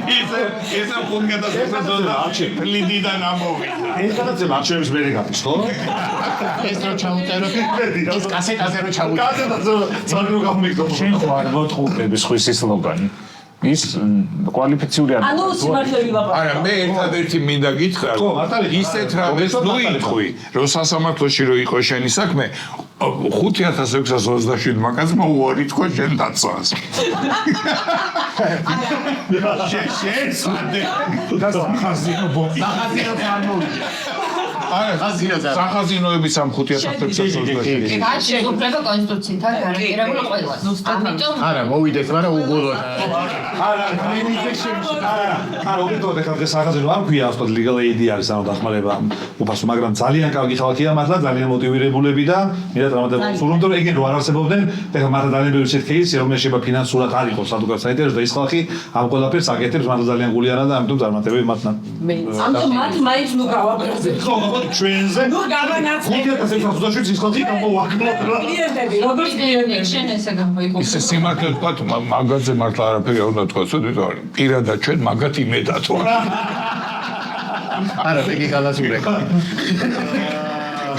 ისე ფუნქციონალურია არჩე პლიდიდან ამოვიდა. ეს რაღაცა არჩევის მერე გადის, ხო? ეს რო ჩაუწეროთ, ის კასეტაზე რო ჩაუწეროთ. კასეტაზე ძალიან რო გამიგდო. შენ ხო არ მოთხოვდები სხვისი სლოგანი? ის კვალიფიციური არ ანუ სიმართლე ვილაპარაკო. არა, მე ერთადერთი მინდა გითხრა, ისეთ რამეს ნუ იტყვი, რომ სასამართლოში რო იყო შენი საქმე, 5627 მაგაზმა უარი თქვა შენ დაცვას. და სახაზინო ბოკი. სახაზინო ფარმული. არა, სახაზინოების ამ 5627. ეს შეგვიძლია კონსტიტუციიდან გარანტირებული ყველას. ამიტომ არა, მოვიდეს, მაგრამ უგულოდ. არა, უბრალოდ ეხლა დღეს სახაზინო არ ქვია, ასეთ legal aid არის ანუ დახმარება უფასო, მაგრამ ძალიან კარგი ხალხია მართლა, ძალიან მოტივირებულები და მირად რამოდენიმე სურვობთ რომ ეგენ რო არ არსებობდნენ, ეხლა მართლა ძალიან ბევრი ისეთი кейსი, რომელიც შეიძლება ფინანსურად არ იყოს ადვოკატს საინტერესო და ის ხალხი ამ ყველაფერს აკეთებს მართლა ძალიან გულიანად და ამიტომ წარმატებები მათთან. ამიტომ მათ მაინც ნუ გავაბრძეთ. ხო, ჩვენზე ნუ გავანაცვლეთ. 5627 ის ხალხი გამოვაკლოთ რა. კლიენტები, როგორც კლიენტები. შენ ესე გამოიყო. ისე სიმართლე ვთქვა, მაგაზე მართლა არაფერი არ უნდა თქვას, თვითონ პირადად ჩვენ მაგათ იმედად ვარ. არა, იგი გალასურე.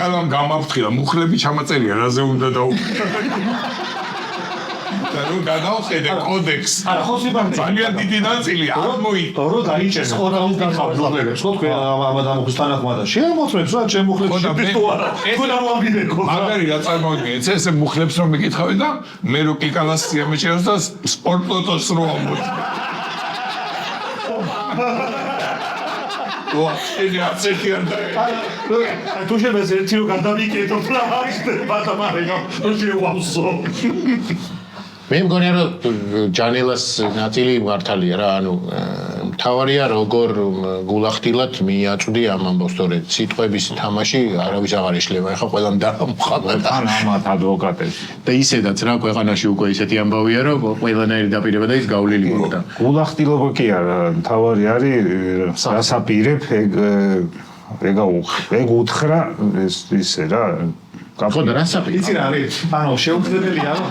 კალამ გამაფრთხილა, მუხლები ჩამაწერია, რაზე უნდა დაუყო. და რომ გადავხედე კოდექს. არა, ხო სიბარდი. ძალიან დიდი ნაწილი არ მოიწონს. რო დაიჭერს ხორაულ გამავლებებს, ხო თქვენ ამ ადამიანის თანახმად შემოწმებს რა ჩემ მუხლებს შევიდეთ თუ არა. თქვენ არ ვამბიდეკო. მაგარი რა წარმოგიდგენთ, ეს მუხლებს რომ მიკითხავენ და მე რო კიკალას მიჭერს და სპორტ ლოტოს რო ამბობ. ეს არცერთი არ დაე. თუ შემეს ერთი რო გადავიკეთოთ რა აღიდება და მარეგო რო შევავსო. მე მგონია რომ ჯანელას ნაწილი მართალია რა, ანუ მთავარია როგორ გულახდილად მიაწვდი ამ ამბავს, თორე სიტყვების თამაში არავის აღარ ეშლება, ეხლა ყველამ დაამხალა ან ამათ ადვოკატებს. და ისედაც რა ქვეყანაში უკვე ისეთი ამბავია, რომ ყველანაირი დაპირება და ის გავლილი გქონდა. გულახდილობა კი არა, მთავარი არის სასაპირებ ეგ უთხრა ეს ისე რა ხო და რა საფი? იცი რა არის? ანუ შეუძლებელია რომ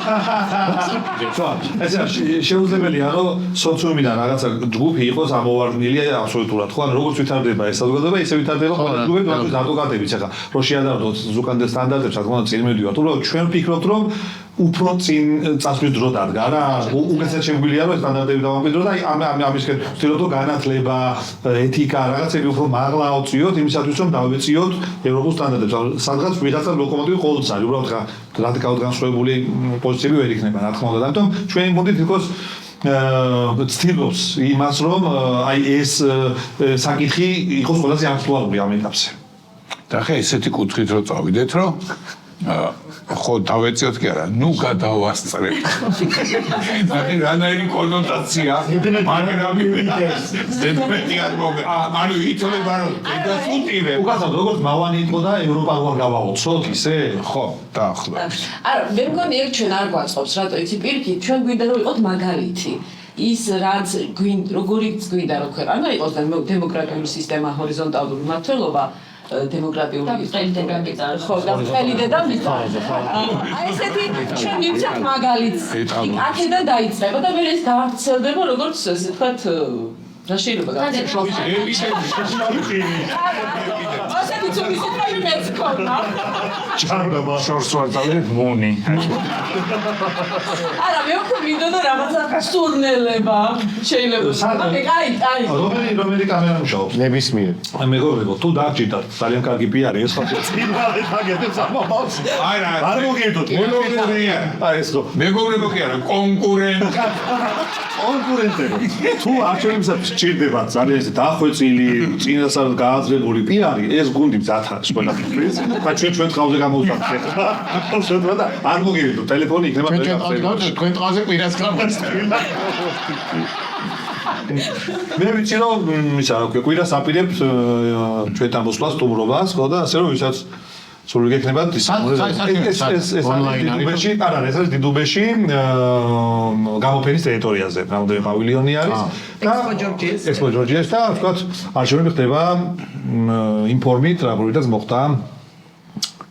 შეუძლებელია რომ სოციუმიდან რაღაცა ჯგუფი იყოს ამოვარდნილი აბსოლუტურად ხო? ანუ როგორც ვითარდება ეს საზოგადოება, ისე ვითარდება ყველა ჯგუფი, თუმცა ადვოკატებიც ახლა რო შეადარდოთ ზუკანდელ სტანდარტებს, რა თქმა უნდა, წინ მივდივართ. უბრალოდ ჩვენ ვფიქრობთ რომ უფრო წინ წასვლის დრო დადგა რა. უგეცეთ შემგვიძლია რომ სტანდარტები დავამკვიდრო და ამისკენ ვცდილობთ რომ განათლება, ეთიკა, რაღაცები უფრო მაღლა ავწიოთ იმისათვის რომ დავეციოთ ევროპულ სტანდარტებს. სადღაც ვიღაცა ლოკომოტივი ყოველთვის არის, უბრალოდ რადიკალურად განსხვავებული პოზიციები ვერ იქნება, რა თქმა უნდა. ამიტომ ჩვენი გუნდი თითქოს ცდილობს იმას რომ აი ეს საკითხი იყოს ყველაზე აქტუალური ამ ეტაპზე. და ხე ესეთი კუთხით რო წავიდეთ რომ ხო დავეციოთ კი არა, ნუ გადავასწრებთ. აი რანაირი კონოტაცია, მაგრამ ზედმეტი არ მოგე. ანუ ითვლება რომ დედასუტირებ. უკაცრავ როგორც მავანი იყო და ევროპა როგორ გავაოცოთ ისე? ხო, დაახლოებით. არა, მე მგონი ეგ ჩვენ არ გვაწყობს, რატო იცი პირიქით, ჩვენ გვინდა რომ იყოთ მაგალითი. ის რაც როგორიც გვინდა რომ ქვეყანა იყოს და დემოკრატიული სისტემა, ჰორიზონტალური მმართველობა დემოკრატიული ხო და ყველი დედამიწა აი ესეთი ჩვენ მივცეთ მაგალითს აქედან დაიწყება და მე ეს გავრცელდება როგორც ესე ვთქვათ რა შეიძლება ასეთი ცუდი სიტყვები მეც ქონა ჩარდება შორს ვარ დავიდეთ მონი არა მე უკვე მინდოდა რაღაცა სურნელება შეიძლება აი რომელი კამერა მუშაობს ნებისმიერ მეგობრებო თუ დაგჭირდათ ძალიან კარგი პიარი ეს ხალხი წინვალე დაგეთებს ამბავს არა არ მოგედოთ მეგობრებია აი ეს ხო მეგობრებო კი არა კონკურენტები თუ არჩევნებსაც სჭირდება ძალიან ისე დახვეწილი წინასწარ გააზრებული პიარი ეს გუნდი მზად არის ყველაფრის და ჩვენ ყავზე გამოვსახეთ ახლა და არ მოგედოთ ტელეფონი იქნება თქვენ ტყავზე კვირას გამოსწრილა მე ვიცი რომ ისა კვირას აპირებთ ჩვენთან მოსვლას სტუმრობას ხო და ასე რომ ვისაც სულ გეკნება ეს ონლაინში არა ეს არის დიდუბეში გამოფენის ტერიტორიაზე რამდენი პავილიონი არის და ექსპო ჯორჯიეს და ვთქვათ არჩევნები ხდება ინფორმით რა პროექტს მოხდა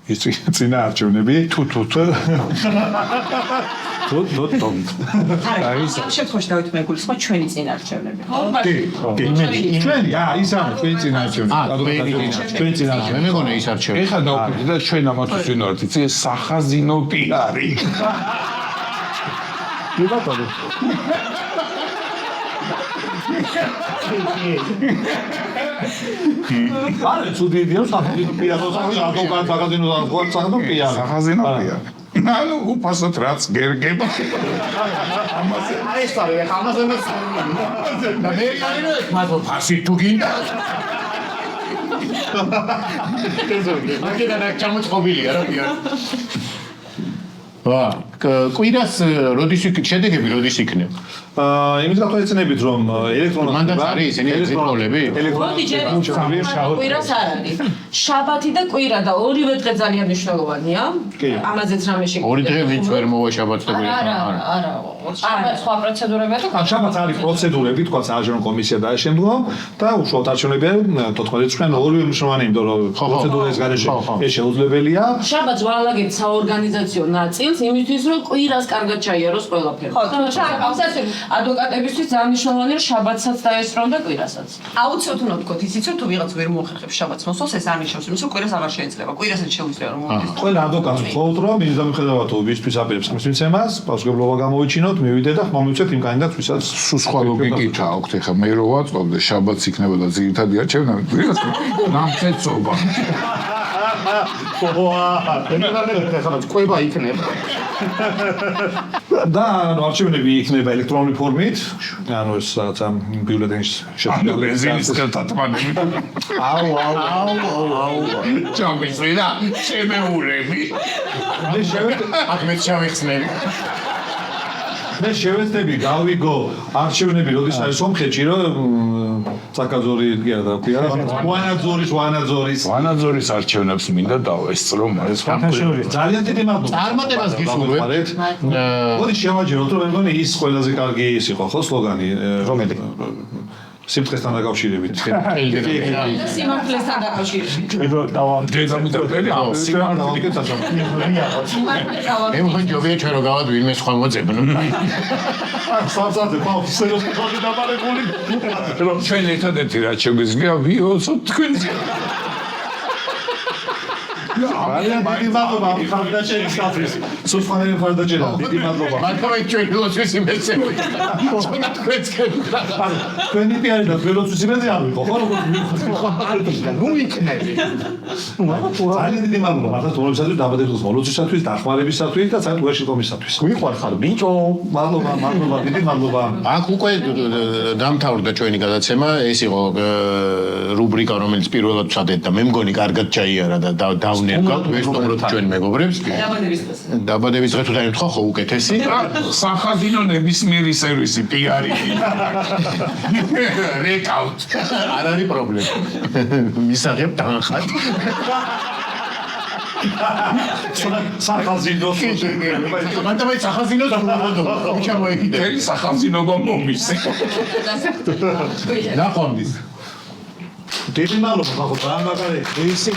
ის წინა არჩევნები თუ აი ამ შემთხვევაში დავით მეგულისხმა ჩვენი წინა არჩევნები კი ჩვენი ის არის ჩვენი წინა არჩევნები ჩვენი წინა მე მეგონა ის არჩევი ეხლა დავფიქრე და ჩვენ ამათვის ვინ ვართ იცი ეს სახაზინო პიარი კი ბატონო არა ცუდი იდეა სახაზინო პიარი სახაზინო პიარი სახაზინო პიარი ანუ უპასოთ რაც გერგება ამაზე ეს არის ამაზე და მე კარინო მათო ფასი თუ გინდა მაგიდან აქ ჩამოწყობილია რა პიარი კვირას როდის შედეგები როდის იქნება? იმის გათვალისწინებით რომ ელექტრონული მანდატ არის ისინი ელექტრონულები? კვირას არ არის. შაბათი და კვირა და ორივე დღე ძალიან მნიშვნელოვანია. ამაზეც რამე შეგვიძლია. ორი დღე ვინც ვერ მოვა შაბათს და კვირას? არა. შაბათს სხვა პროცედურებია და შაბათს არის პროცედურები, თქვა საარჩევნო კომისია და შემდგომ და უშუალოდ არჩევნებია 14 წუთი ორივე მნიშვნელოვანი, იმიტომ რომ პროცედურის გარეშე ეს შეუძლებელია. შაბათს ვალაგებთ საორგანიზაციო ნაწილს იმისთვის რომ კვირას კარგად ჩაიაროს ყველაფერი. ხო, ადვოკატებისთვის ძალიან მნიშვნელოვანია რომ შაბათსაც დაესწრონ და კვირასაც. აუცილებლად უნდა ვთქვათ ისიც რომ თუ ვიღაც ვერ მოახერხებს შაბათს მოსვლას ეს არ ნიშნავს იმის რომ კვირას აღარ შეიძლება. კვირასაც შეუძლია რომ მოვიდეს. ყველა ადვოკატს ვთხოვთ რომ მის დამხედავად ვისთვის აპირებს ხმის მიცემას, პასუხებლობა გამოვიჩინოთ, მივიდეთ და ხმამივცეთ იმ კანდიდატს, ვისაც სხვა ლოგიკით აქვს, ეხლა მე რო ვაწყობდე, შაბათს იქნებოდა ძირითადი არჩევნა, კვირას ნამცეცობა. ყვება იქნება. და არჩევნები იქნება ელექტრონული ფორმით, ანუ ეს რაღაც ამ ბიულეტენის ანუ ბენზინის ხელთათმანები. აუ. ჩამიწვი და შემეულები. აქ მე ჩავიხსნები. მე შევეცდები გავიგო არჩევნები როდის არის სომხეთში რომ საკაძორი კი არა ქვია ვანაძორის არჩევნებს მინდა დავესწრო მას ძალიან დიდი მადლობა წარმატებას გისურვებთ. მოდი შევაჯეროთ რომ მე მგონი ის ყველაზე კარგი ის იყო ხო სლოგანი რომელი სიმწესთან დაკავშირებით სიმართლესთან დაკავშირებით. დედამიწები მე მგონი ჯობია ჩვენ რომ გავად ვინმე სხვა მოძებნო. ჩვენ ერთადერთი რაც შეგვიძლია ვიოცოთ თქვენზე ძალიან დიდი მადლობა ხარდაჭერისთვის სულხანელი ხარდაჭერა დიდი მადლობა მართლა ჩვენ ველოცვის იმეცები. ჩვენ თქვენს გეკრა. თქვენი პიარი და ველოცვის იმეზე არ ვიყო ხო როგორ ნუ იქნები. ძალიან დიდი მადლობა მართლა თვალებისათვის დაბადების მოლოცვისათვის დახმარებისათვის და ძალიან უღეში კომისათვის გვიყვარხარ ბიჭო. მადლობა დიდი მადლობა აქ უკვე დამთავრდა ჩვენი გადაცემა. ეს იყო რუბრიკა რომელიც პირველად ვცადეთ და მე მგონი კარგად ჩაიარა და დავნერგავთ ვესტუმროთ ჩვენ მეგობრებს. დაბადების დღე თუ დაემთხვა ხო უკეთესი. სახაზინო ნებისმიერი სერვისი პიარი რეკაუტ არ არის პრობლემა. მისაღებ თანხად. სახაზინო მანდ სახაზინოს უნდა ჩამოეკიდე. ეს სახაზინო მომის ნახვამდის. დიდი მადლობა ხო ძალიან მაგარი ისე